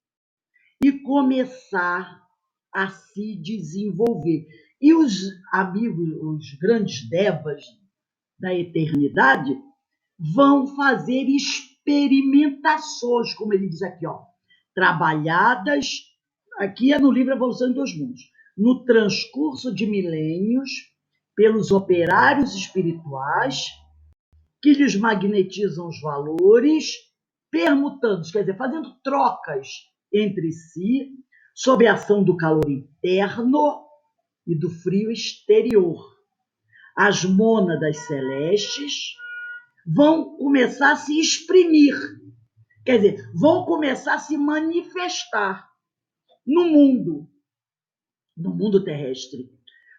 e começar a se desenvolver. E os amigos, os grandes devas da eternidade, vão fazer experimentações, como ele diz aqui, trabalhadas, aqui é no livro Evolução em Dois Mundos, no transcurso de milênios, pelos operários espirituais, que lhes magnetizam os valores, permutando, quer dizer, fazendo trocas entre si, sob a ação do calor interno e do frio exterior. As mônadas celestes vão começar a se exprimir, quer dizer, vão começar a se manifestar no mundo terrestre,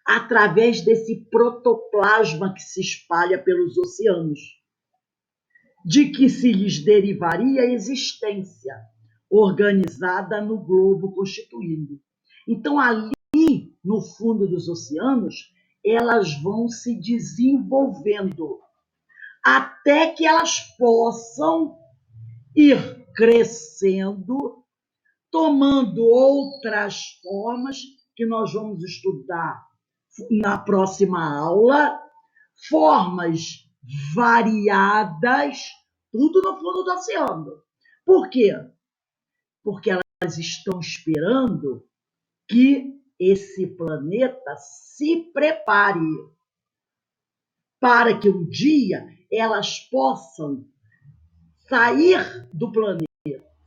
através desse protoplasma que se espalha pelos oceanos, de que se lhes derivaria a existência organizada no globo constituído. Então, ali, no fundo dos oceanos, elas vão se desenvolvendo até que elas possam ir crescendo, tomando outras formas que nós vamos estudar na próxima aula, formas variadas, tudo no fundo do oceano. Por quê? Porque elas estão esperando que esse planeta se prepare para que um dia elas possam sair do planeta,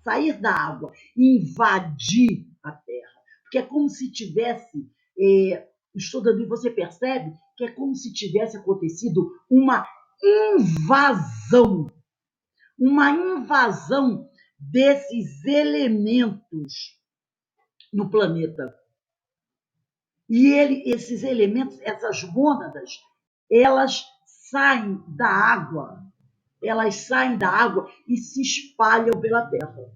sair da água, invadir a Terra. Porque é como se tivesse, estudando, e você percebe que é como se tivesse acontecido uma invasão desses elementos no planeta. E esses elementos, essas mônadas, elas saem da água e se espalham pela Terra.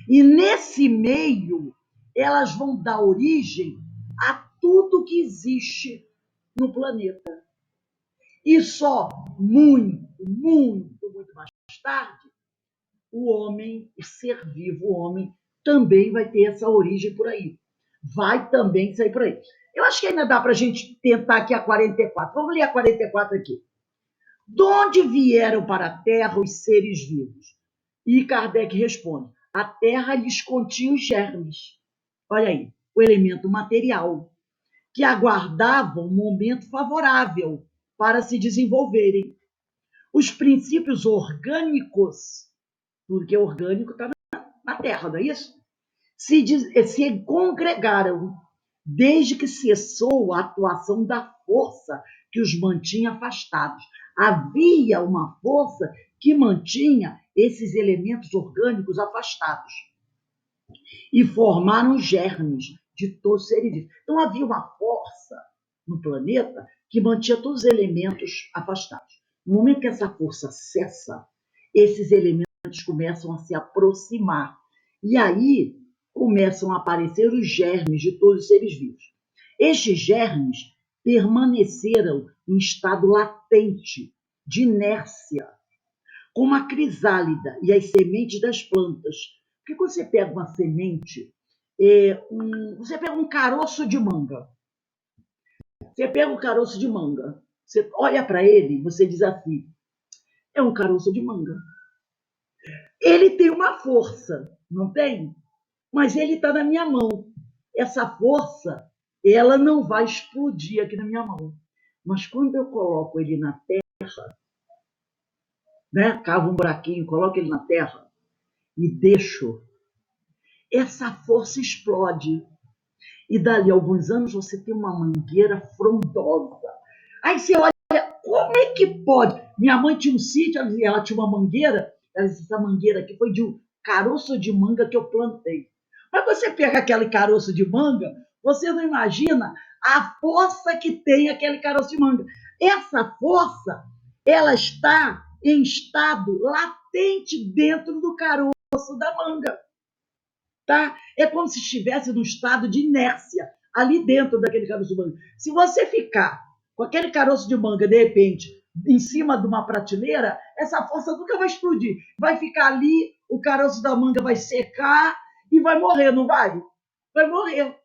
E nesse meio, elas vão dar origem a tudo que existe no planeta. E só muito mais tarde, o homem, o ser vivo, o homem, também vai ter essa origem por aí. Vai também sair por aí. Eu acho que ainda dá para a gente tentar aqui a 44. Vamos ler a 44 aqui. De onde vieram para a Terra os seres vivos? E Kardec responde, a Terra lhes continha os germes. Olha aí, o elemento material, que aguardavam um momento favorável para se desenvolverem. Os princípios orgânicos, porque orgânico está na Terra, não é isso? Se congregaram desde que cessou a atuação da força que os mantinha afastados. Havia uma força que mantinha esses elementos orgânicos afastados e formaram germes de todos os seres vivos. Então havia uma força no planeta que mantinha todos os elementos afastados. No momento que essa força cessa, esses elementos começam a se aproximar. E aí começam a aparecer os germes de todos os seres vivos. Estes germes permaneceram em estado latente, de inércia, como a crisálida e as sementes das plantas. Porque quando você pega uma semente, você pega um caroço de manga. Você pega um caroço de manga, você olha para ele, você diz assim, é um caroço de manga. Ele tem uma força, não tem? Mas ele está na minha mão. Essa força, ela não vai explodir aqui na minha mão. Mas quando eu coloco ele na terra, né, cavo um buraquinho, coloco ele na terra e deixo, essa força explode. E dali a alguns anos você tem uma mangueira frondosa. Aí você olha, como é que pode? Minha mãe tinha um sítio, ela tinha uma mangueira, essa mangueira aqui foi de um caroço de manga que eu plantei. Mas você pega aquele caroço de manga, você não imagina a força que tem aquele caroço de manga. Essa força, ela está em estado latente dentro do caroço da manga. Tá? É como se estivesse num estado de inércia ali dentro daquele caroço de manga. Se você ficar com aquele caroço de manga, de repente, em cima de uma prateleira, essa força nunca vai explodir. Vai ficar ali, o caroço da manga vai secar e vai morrer, não vai? Vai morrer.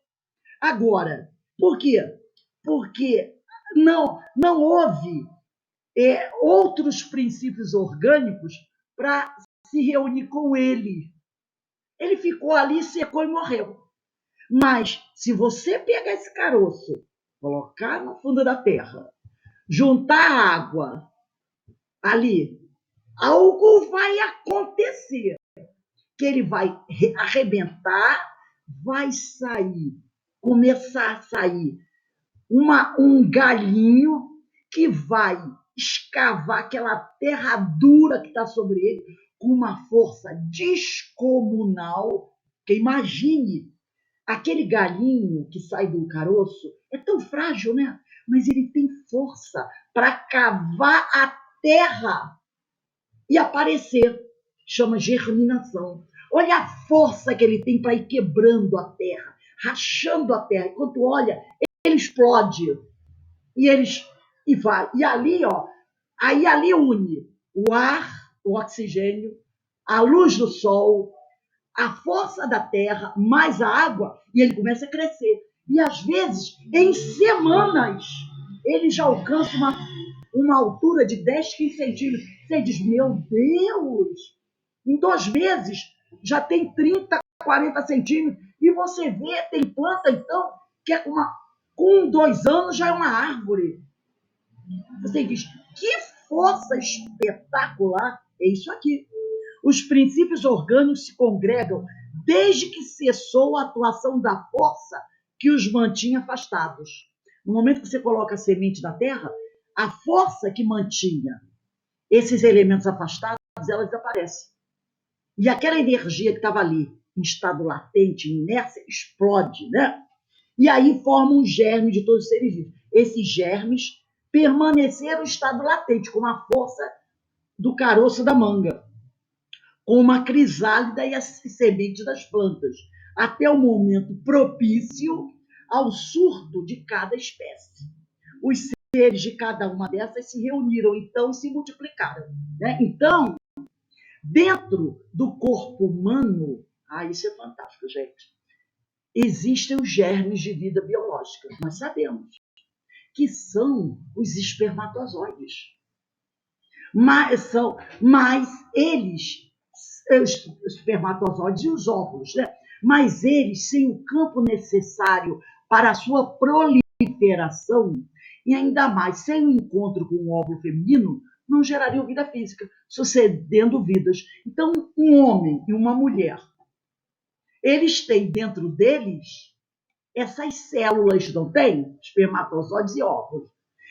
Agora, por quê? Porque não houve outros princípios orgânicos para se reunir com ele. Ele ficou ali, secou e morreu. Mas, se você pegar esse caroço, colocar no fundo da terra, juntar água ali, algo vai acontecer. Que ele vai arrebentar, vai sair, começar a sair um galhinho que vai escavar aquela terra dura que está sobre ele com uma força descomunal. Que imagine, aquele galinho que sai do caroço é tão frágil, né? Mas ele tem força para cavar a terra e aparecer. Chama germinação. Olha a força que ele tem para ir quebrando a terra, rachando a terra. Enquanto olha, ele explode. E vai. E ali, ó, aí ali une o ar, o oxigênio, a luz do sol, a força da terra, mais a água, e ele começa a crescer. E às vezes, em semanas, ele já alcança uma altura de 10, 15 centímetros. Você diz, meu Deus, em 2 meses já tem 30, 40 centímetros. E você vê, tem planta, então, que é com 2 anos já é uma árvore. Você diz, que força espetacular é isso aqui. Os princípios orgânicos se congregam desde que cessou a atuação da força que os mantinha afastados. No momento que você coloca a semente na terra, a força que mantinha esses elementos afastados, ela desaparece. E aquela energia que estava ali, em estado latente, em inércia, explode, né? E aí forma um germe de todos os seres vivos. Esses germes permaneceram em estado latente, com a força do caroço da manga, com uma crisálida e as sementes das plantas, até o momento propício ao surto de cada espécie. Os seres de cada uma dessas se reuniram, então, e se multiplicaram. Né? Então, dentro do corpo humano, isso é fantástico, gente, existem os germes de vida biológica, nós sabemos, que são os espermatozoides. Mas eles, os espermatozoides e os óvulos, né? Mas eles, sem o campo necessário para a sua proliferação, e ainda mais sem o encontro com o óvulo feminino, não gerariam vida física, sucedendo vidas. Então, um homem e uma mulher, eles têm dentro deles essas células, não tem? Espermatozoides e óvulos.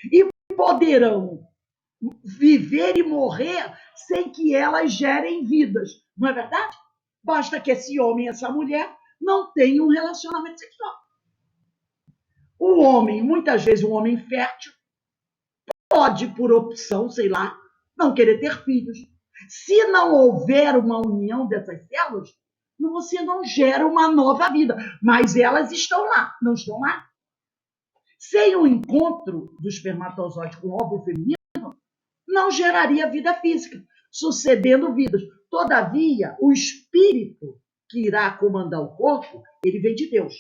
E poderão viver e morrer sem que elas gerem vidas. Não é verdade? Basta que esse homem e essa mulher não tenham um relacionamento sexual. O homem, muitas vezes um homem fértil, pode, por opção, sei lá, não querer ter filhos. Se não houver uma união dessas células, você não gera uma nova vida. Mas elas estão lá, não estão lá? Sem o encontro do espermatozoide com o óvulo feminino, não geraria vida física. sucedendo vidas. Todavia, o espírito que irá comandar o corpo, ele vem de Deus.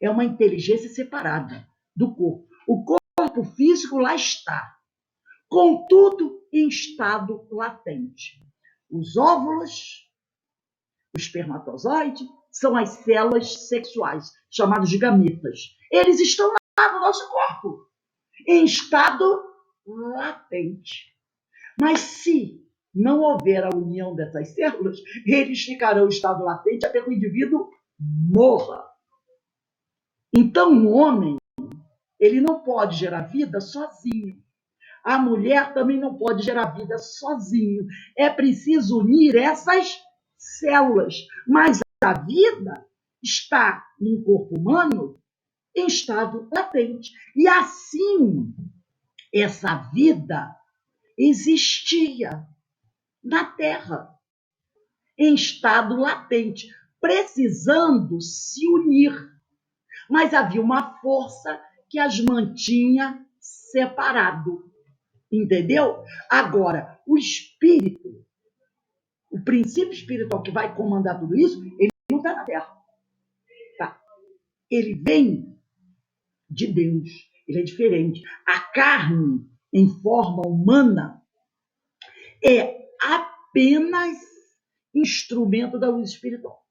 É uma inteligência separada do corpo. O corpo físico lá está, contudo, em estado latente. Os óvulos, o espermatozoide, são as células sexuais, chamadas de gametas. Eles estão lá no nosso corpo, em estado latente. Mas se não houver a união dessas células, eles ficarão em estado latente até que o indivíduo morra. Então, o homem, ele não pode gerar vida sozinho. A mulher também não pode gerar vida sozinho. É preciso unir essas células. Mas a vida está no corpo humano em estado latente. E assim, essa vida existia na Terra, em estado latente, precisando se unir. Mas havia uma força que as mantinha separado. Entendeu? Agora, o espírito, o princípio espiritual que vai comandar tudo isso, ele não está na Terra. Tá? Ele vem de Deus. Ele é diferente. A carne, em forma humana, é apenas instrumento da luz espiritual.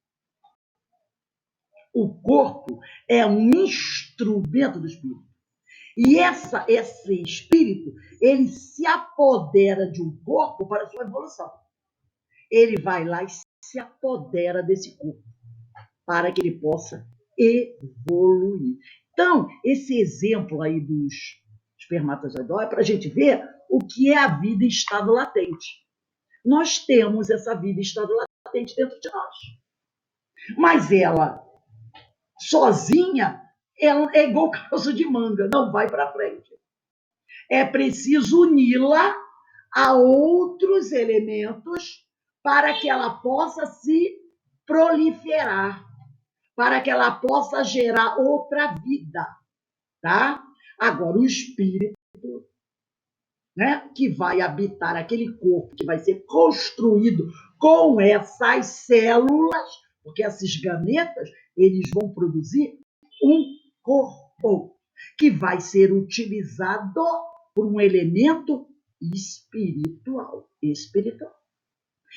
O corpo é um instrumento do espírito. E esse espírito, ele se apodera de um corpo para a sua evolução. Ele vai lá e se apodera desse corpo para que ele possa evoluir. Então, esse exemplo aí dos espermatozoides é para a gente ver o que é a vida em estado latente. Nós temos essa vida em estado latente dentro de nós. Mas ela, sozinha, ela é igual caroço de manga, não vai para frente. É preciso uni-la a outros elementos para que ela possa se proliferar, para que ela possa gerar outra vida, tá? Agora, o espírito, né, que vai habitar aquele corpo, que vai ser construído com essas células, porque esses gametas, eles vão produzir um corpo que vai ser utilizado por um elemento espiritual.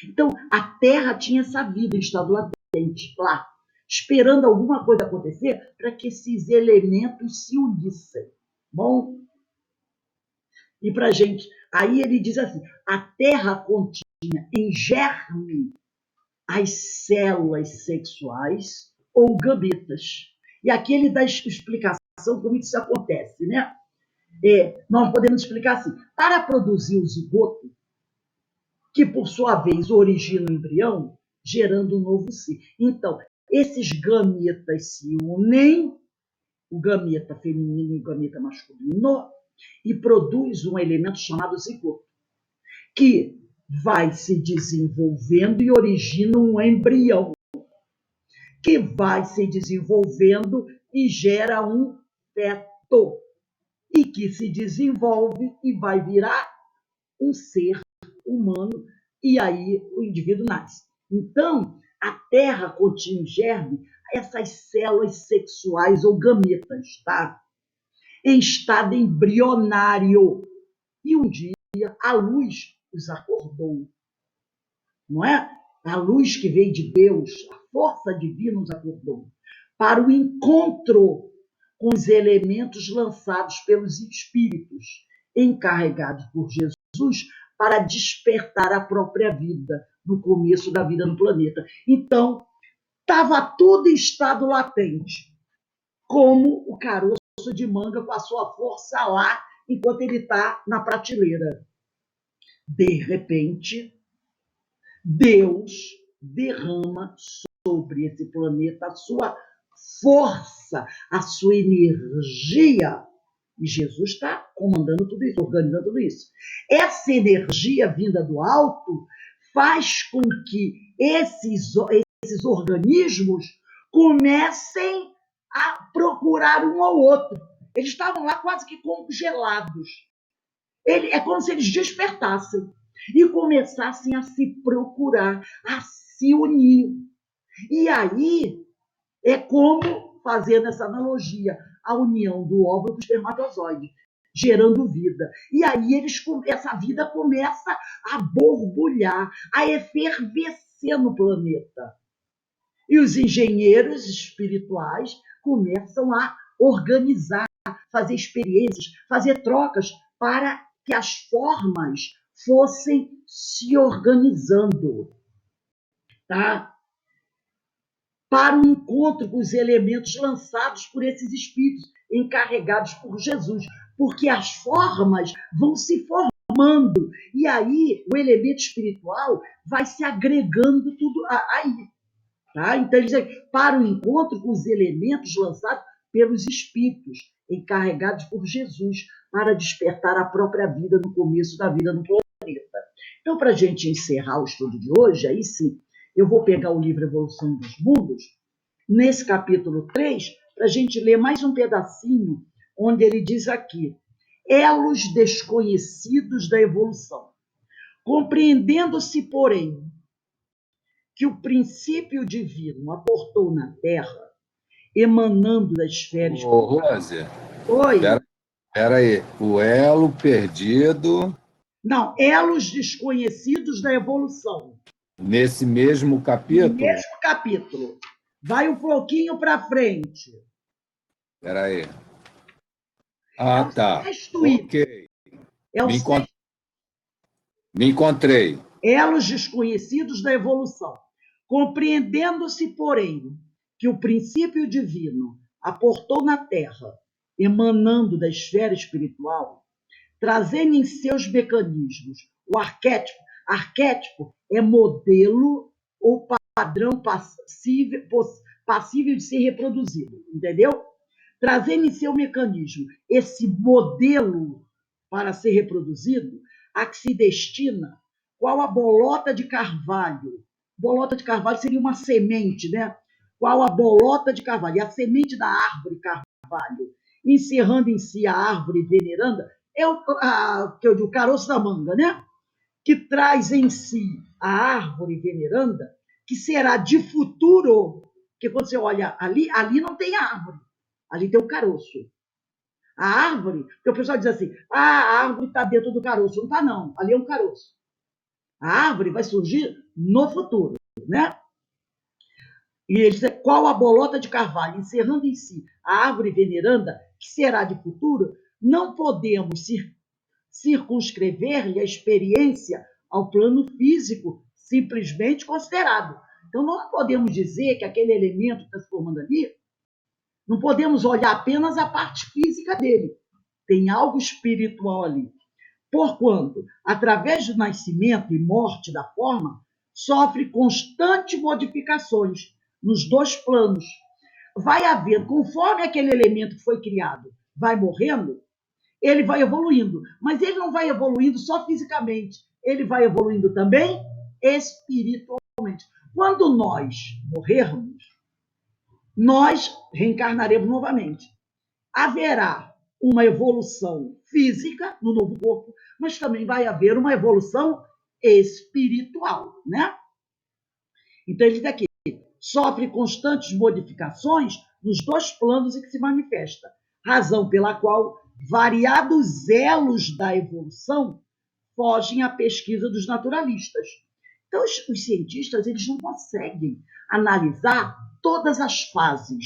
Então, a Terra tinha essa vida em estado latente, lá, esperando alguma coisa acontecer para que esses elementos se unissem. Bom? E para a gente, aí ele diz assim, a Terra continha em germe as células sexuais ou gametas. E aqui ele dá explicação como isso acontece, né? Nós podemos explicar assim, para produzir o zigoto, que por sua vez origina o embrião, gerando um novo ser. Então, esses gametas se unem, o gameta feminino e o gameta masculino, e produz um elemento chamado zigoto, que vai se desenvolvendo e origina um embrião, que vai se desenvolvendo e gera um feto, e que se desenvolve e vai virar um ser humano, e aí o indivíduo nasce. Então, a Terra continha em germe essas células sexuais ou gametas, tá? Em estado embrionário. E um dia a luz os acordou, não é? A luz que veio de Deus, a força divina os acordou para o encontro com os elementos lançados pelos espíritos, encarregados por Jesus para despertar a própria vida, no começo da vida no planeta. Então, estava tudo em estado latente, como o caroço de manga com a sua força lá, enquanto ele está na prateleira. De repente, Deus derrama sobre esse planeta a sua força, a sua energia. E Jesus está comandando tudo isso, organizando tudo isso. Essa energia vinda do alto faz com que esses organismos comecem a procurar um ao outro. Eles estavam lá quase que congelados. É como se eles despertassem. e começassem a se procurar, a se unir. E aí é como, fazendo essa analogia, a união do óvulo com o espermatozoide, gerando vida. E aí essa vida começa a borbulhar, a efervescer no planeta. E os engenheiros espirituais começam a organizar, fazer experiências, fazer trocas para que as formas fossem se organizando, tá? Para o encontro com os elementos lançados por esses espíritos, encarregados por Jesus, porque as formas vão se formando, e aí o elemento espiritual vai se agregando tudo aí. Tá? Então, ele diz para o encontro com os elementos lançados pelos espíritos, encarregados por Jesus, para despertar a própria vida no começo da vida no planeta. Então, para a gente encerrar o estudo de hoje, aí sim, eu vou pegar o livro Evolução dos Mundos, nesse capítulo 3, para a gente ler mais um pedacinho, onde ele diz aqui: elos desconhecidos da evolução. Compreendendo-se, porém, que o princípio divino aportou na Terra, emanando da esfera Ô, Rose, Oi. Espera aí. O elo perdido Não, elos desconhecidos da evolução. nesse mesmo No capítulo? mesmo capítulo. Vai um pouquinho para frente. Espera aí. É Ah, o tá. sexto item. Ok. É o sexto. Me encontrei. Elos desconhecidos da evolução. Compreendendo-se, porém, que o princípio divino aportou na Terra, emanando da esfera espiritual, trazendo em seus mecanismos o arquétipo. Arquétipo é modelo ou padrão passível de ser reproduzido, entendeu? Trazendo em seu mecanismo esse modelo para ser reproduzido, a que se destina, qual a bolota de carvalho. Bolota de carvalho seria uma semente, né? Qual a bolota de carvalho? E a semente da árvore carvalho, encerrando em si a árvore veneranda, é o caroço da manga, né? Que traz em si a árvore veneranda, que será de futuro, porque quando você olha ali não tem árvore, ali tem o caroço. A árvore, porque o pessoal diz assim, a árvore está dentro do caroço. Não está, não, ali é um caroço. A árvore vai surgir no futuro, né? E ele diz, qual a bolota de carvalho, encerrando em si a árvore veneranda, que será de futuro, não podemos circunscrever-lhe a experiência ao plano físico simplesmente considerado. Então, não podemos dizer que aquele elemento que está se formando ali, não podemos olhar apenas a parte física dele. Tem algo espiritual ali. Porquanto, através do nascimento e morte da forma, sofre constantes modificações nos dois planos. Vai haver, conforme aquele elemento que foi criado vai morrendo, ele vai evoluindo, mas ele não vai evoluindo só fisicamente, ele vai evoluindo também espiritualmente. Quando nós morrermos, nós reencarnaremos novamente. Haverá uma evolução física no novo corpo, mas também vai haver uma evolução espiritual, né? Então ele diz aqui, sofre constantes modificações nos dois planos em que se manifesta, razão pela qual variados elos da evolução fogem à pesquisa dos naturalistas. Então, os cientistas eles não conseguem analisar todas as fases,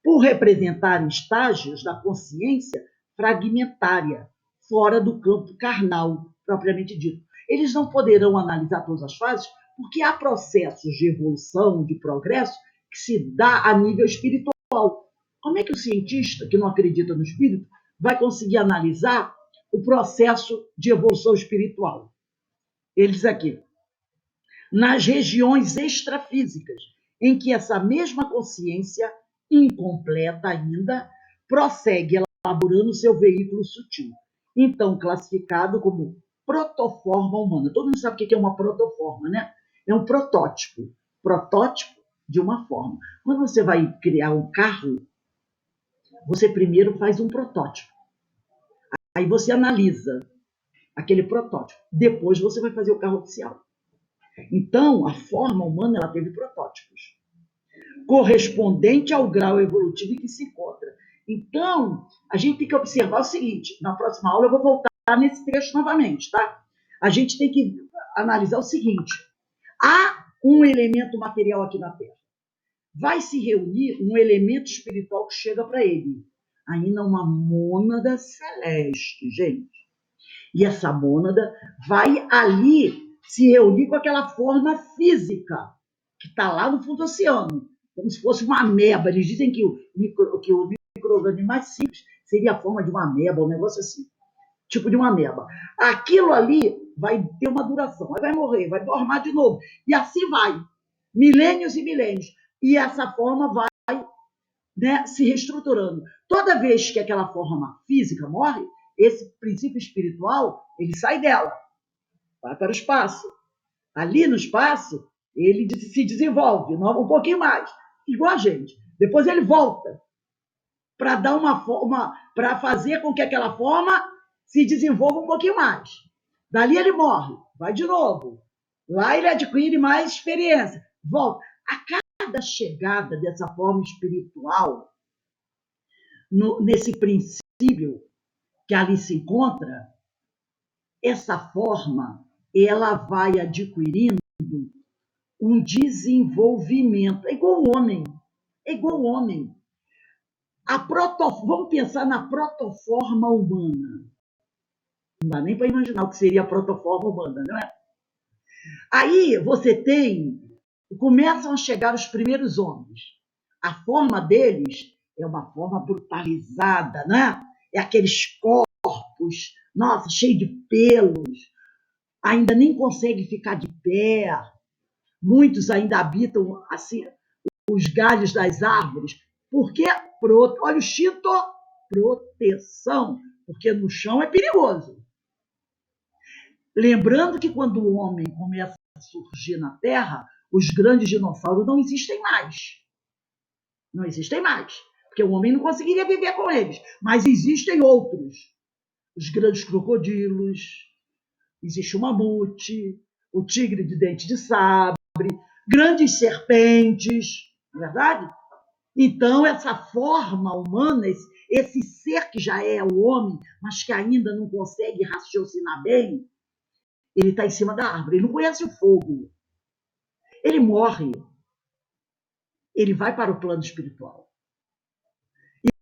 por representarem estágios da consciência fragmentária, fora do campo carnal, propriamente dito. Eles não poderão analisar todas as fases, porque há processos de evolução, de progresso, que se dá a nível espiritual. Como é que o cientista, que não acredita no espírito, vai conseguir analisar o processo de evolução espiritual? Ele diz aqui, nas regiões extrafísicas, em que essa mesma consciência, incompleta ainda, prossegue elaborando seu veículo sutil, então classificado como protoforma humana. Todo mundo sabe o que é uma protoforma, né? É um protótipo de uma forma. Quando você vai criar um carro, você primeiro faz um protótipo. Aí você analisa aquele protótipo. Depois você vai fazer o carro oficial. Então, a forma humana ela teve protótipos, correspondente ao grau evolutivo em que se encontra. Então, a gente tem que observar o seguinte, na próxima aula eu vou voltar nesse trecho novamente, tá? A gente tem que analisar o seguinte, há um elemento material aqui na Terra, vai se reunir um elemento espiritual que chega para ele, ainda uma mônada celeste, gente. E essa mônada vai ali se reunir com aquela forma física que está lá no fundo do oceano, como se fosse uma ameba. Eles dizem que o micro-organismo mais simples seria a forma de uma ameba, um negócio assim, tipo de uma ameba. Aquilo ali vai ter uma duração, aí vai morrer, vai formar de novo, e assim vai, milênios e milênios, e essa forma vai, né, se reestruturando. Toda vez que aquela forma física morre, esse princípio espiritual, ele sai dela, vai para o espaço. Ali no espaço, ele se desenvolve um pouquinho mais, igual a gente. Depois ele volta para dar uma forma, para fazer com que aquela forma se desenvolva um pouquinho mais. Dali ele morre, vai de novo. Lá ele adquire mais experiência, volta. A cada chegada dessa forma espiritual, nesse princípio que ali se encontra, essa forma ela vai adquirindo um desenvolvimento. É igual o homem. É igual o homem. Vamos pensar na protoforma humana. Não dá nem para imaginar o que seria a protoforma humana, não é? Aí você começam a chegar os primeiros homens. A forma deles é uma forma brutalizada, né? É aqueles corpos, nossa, cheio de pelos, ainda nem consegue ficar de pé. Muitos ainda habitam assim os galhos das árvores. Por quê? Olha o instinto, proteção, porque no chão é perigoso. Lembrando que quando o homem começa a surgir na Terra, os grandes dinossauros não existem mais. Não existem mais, porque o homem não conseguiria viver com eles. Mas existem outros. Os grandes crocodilos, existe o mamute, o tigre de dente de sabre, grandes serpentes, não é verdade? Então, essa forma humana, esse ser que já é o homem, mas que ainda não consegue raciocinar bem, ele está em cima da árvore, ele não conhece o fogo. Ele morre, ele vai para o plano espiritual.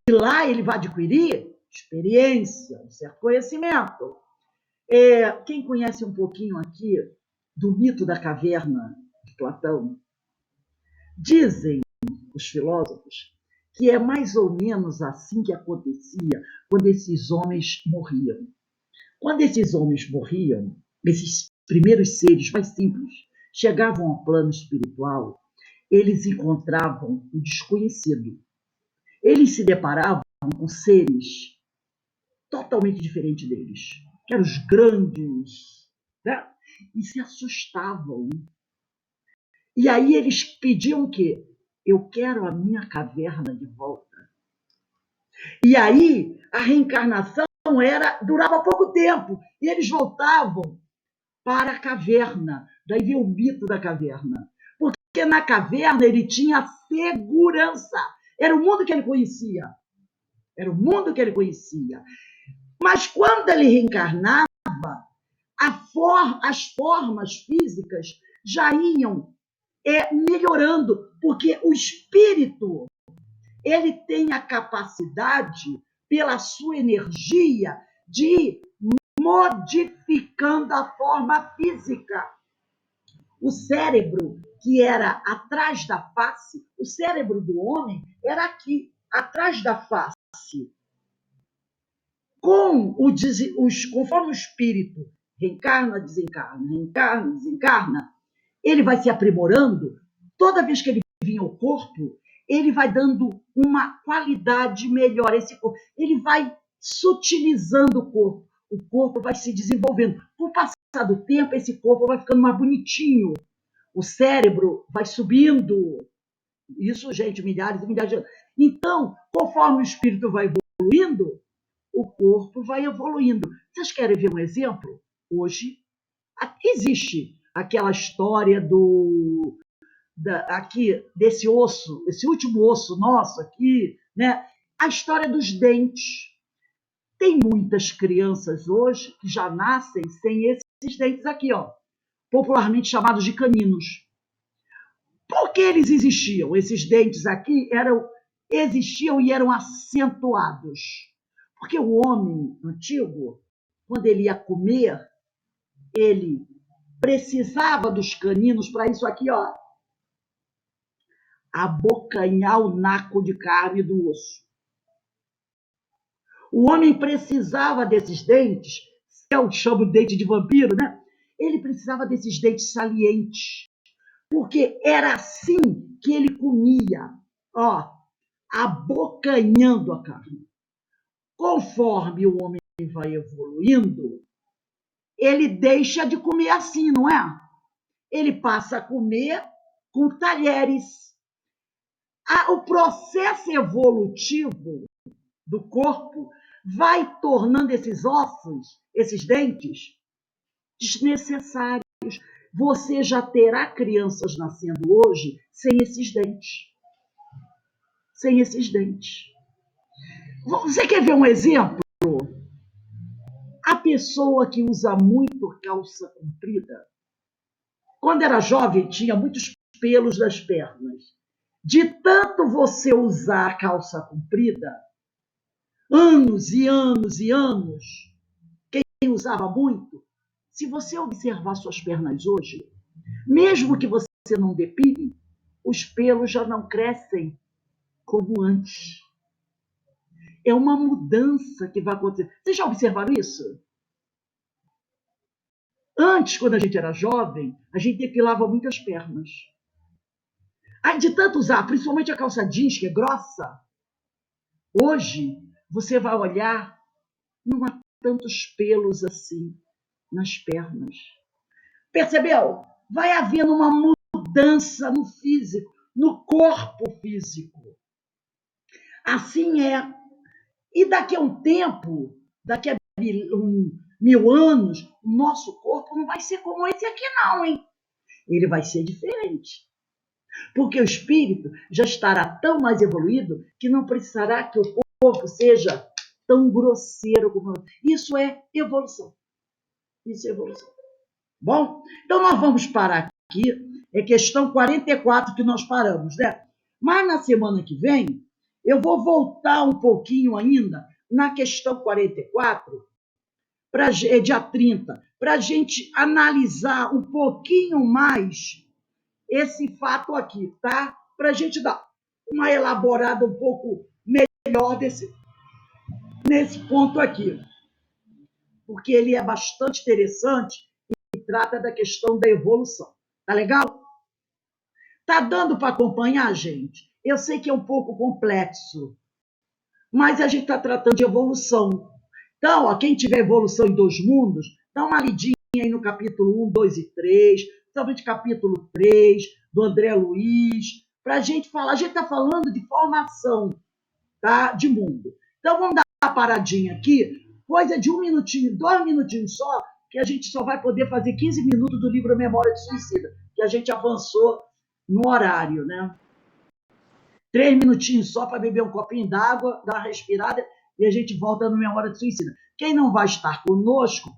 E lá ele vai adquirir experiência, um certo conhecimento. Quem conhece um pouquinho aqui do mito da caverna de Platão, dizem os filósofos que é mais ou menos assim que acontecia quando esses homens morriam. Quando esses homens morriam, esses primeiros seres mais simples chegavam ao plano espiritual, eles encontravam o desconhecido. Eles se deparavam com seres totalmente diferentes deles, que eram os grandes, né? E se assustavam. E aí eles pediam o quê? Eu quero a minha caverna de volta. E aí a reencarnação durava pouco tempo, e eles voltavam para a caverna. Daí veio o mito da caverna. Porque na caverna ele tinha segurança. Era o mundo que ele conhecia. Era o mundo que ele conhecia. Mas quando ele reencarnava, as formas físicas já iam melhorando, porque o espírito ele tem a capacidade, pela sua energia, de ir modificando a forma física. O cérebro, que era atrás da face, o cérebro do homem era aqui, atrás da face. Conforme o espírito reencarna, desencarna, ele vai se aprimorando. Toda vez que ele vinha ao corpo, ele vai dando uma qualidade melhor. Esse corpo, ele vai sutilizando o corpo vai se desenvolvendo. Com o passar do tempo, esse corpo vai ficando mais bonitinho. O cérebro vai subindo. Isso, gente, milhares e milhares de anos. Então, conforme o espírito vai evoluindo, o corpo vai evoluindo. Vocês querem ver um exemplo? Hoje existe aquela história aqui desse osso, esse último osso nosso aqui, né? A história dos dentes. Tem muitas crianças hoje que já nascem sem esses dentes aqui, ó, popularmente chamados de caninos. Por que eles existiam? Esses dentes aqui existiam e eram acentuados. Porque o homem antigo, quando ele ia comer, ele precisava dos caninos para isso aqui, ó, abocanhar o naco de carne do osso. O homem precisava desses dentes, eu chamo de dente de vampiro, né? Ele precisava desses dentes salientes, porque era assim que ele comia, ó, abocanhando a carne. Conforme o homem vai evoluindo, ele deixa de comer assim, não é? Ele passa a comer com talheres. O processo evolutivo do corpo vai tornando esses ossos, esses dentes, desnecessários. Você já terá crianças nascendo hoje sem esses dentes. Sem esses dentes. Você quer ver um exemplo? A pessoa que usa muito calça comprida, quando era jovem, tinha muitos pelos nas pernas. De tanto você usar calça comprida, anos e anos e anos, quem usava muito, se você observar suas pernas hoje, mesmo que você não depile, os pelos já não crescem como antes. É uma mudança que vai acontecer. Vocês já observaram isso? Antes, quando a gente era jovem, a gente depilava muitas pernas. Aí, de tanto usar, principalmente a calça jeans, que é grossa, hoje você vai olhar, não há tantos pelos assim nas pernas. Percebeu? Vai havendo uma mudança no físico, no corpo físico. Assim é. E daqui a um tempo, daqui a 1000 anos, o nosso corpo não vai ser como esse aqui não, hein? Ele vai ser diferente. Porque o espírito já estará tão mais evoluído que não precisará que o corpo seja tão grosseiro como... Isso é evolução. Isso é evolução. Bom, então nós vamos parar aqui. É questão 44 que nós paramos, né? Mas na semana que vem, eu vou voltar um pouquinho ainda na questão 44, dia 30, para a gente analisar um pouquinho mais esse fato aqui, tá? Para a gente dar uma elaborada um pouco melhor nesse ponto aqui. Porque ele é bastante interessante e trata da questão da evolução. Tá legal? Tá dando para acompanhar, gente? Eu sei que é um pouco complexo, mas a gente está tratando de evolução. Então, ó, quem tiver evolução em 2 mundos, dá uma lidinha aí no capítulo 1, 2 e 3, principalmente capítulo 3, do André Luiz, para a gente falar. A gente está falando de formação, tá? De mundo. Então, vamos dar uma paradinha aqui, coisa de 1 minutinho, 2 minutinhos só, que a gente só vai poder fazer 15 minutos do livro Memória de Suicida, que a gente avançou no horário, né? 3 minutinhos só para beber um copinho d'água, dar uma respirada e a gente volta no Memória de Suicida. Quem não vai estar conosco,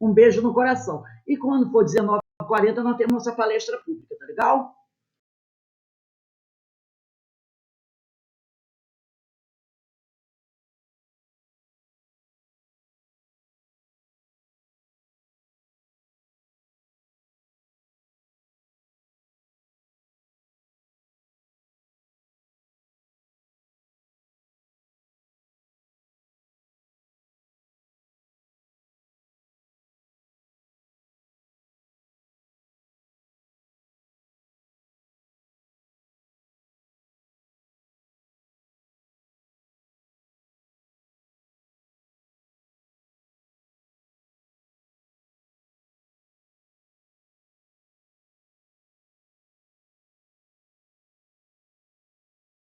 um beijo no coração. E quando for 19h40, nós temos nossa palestra pública, tá legal?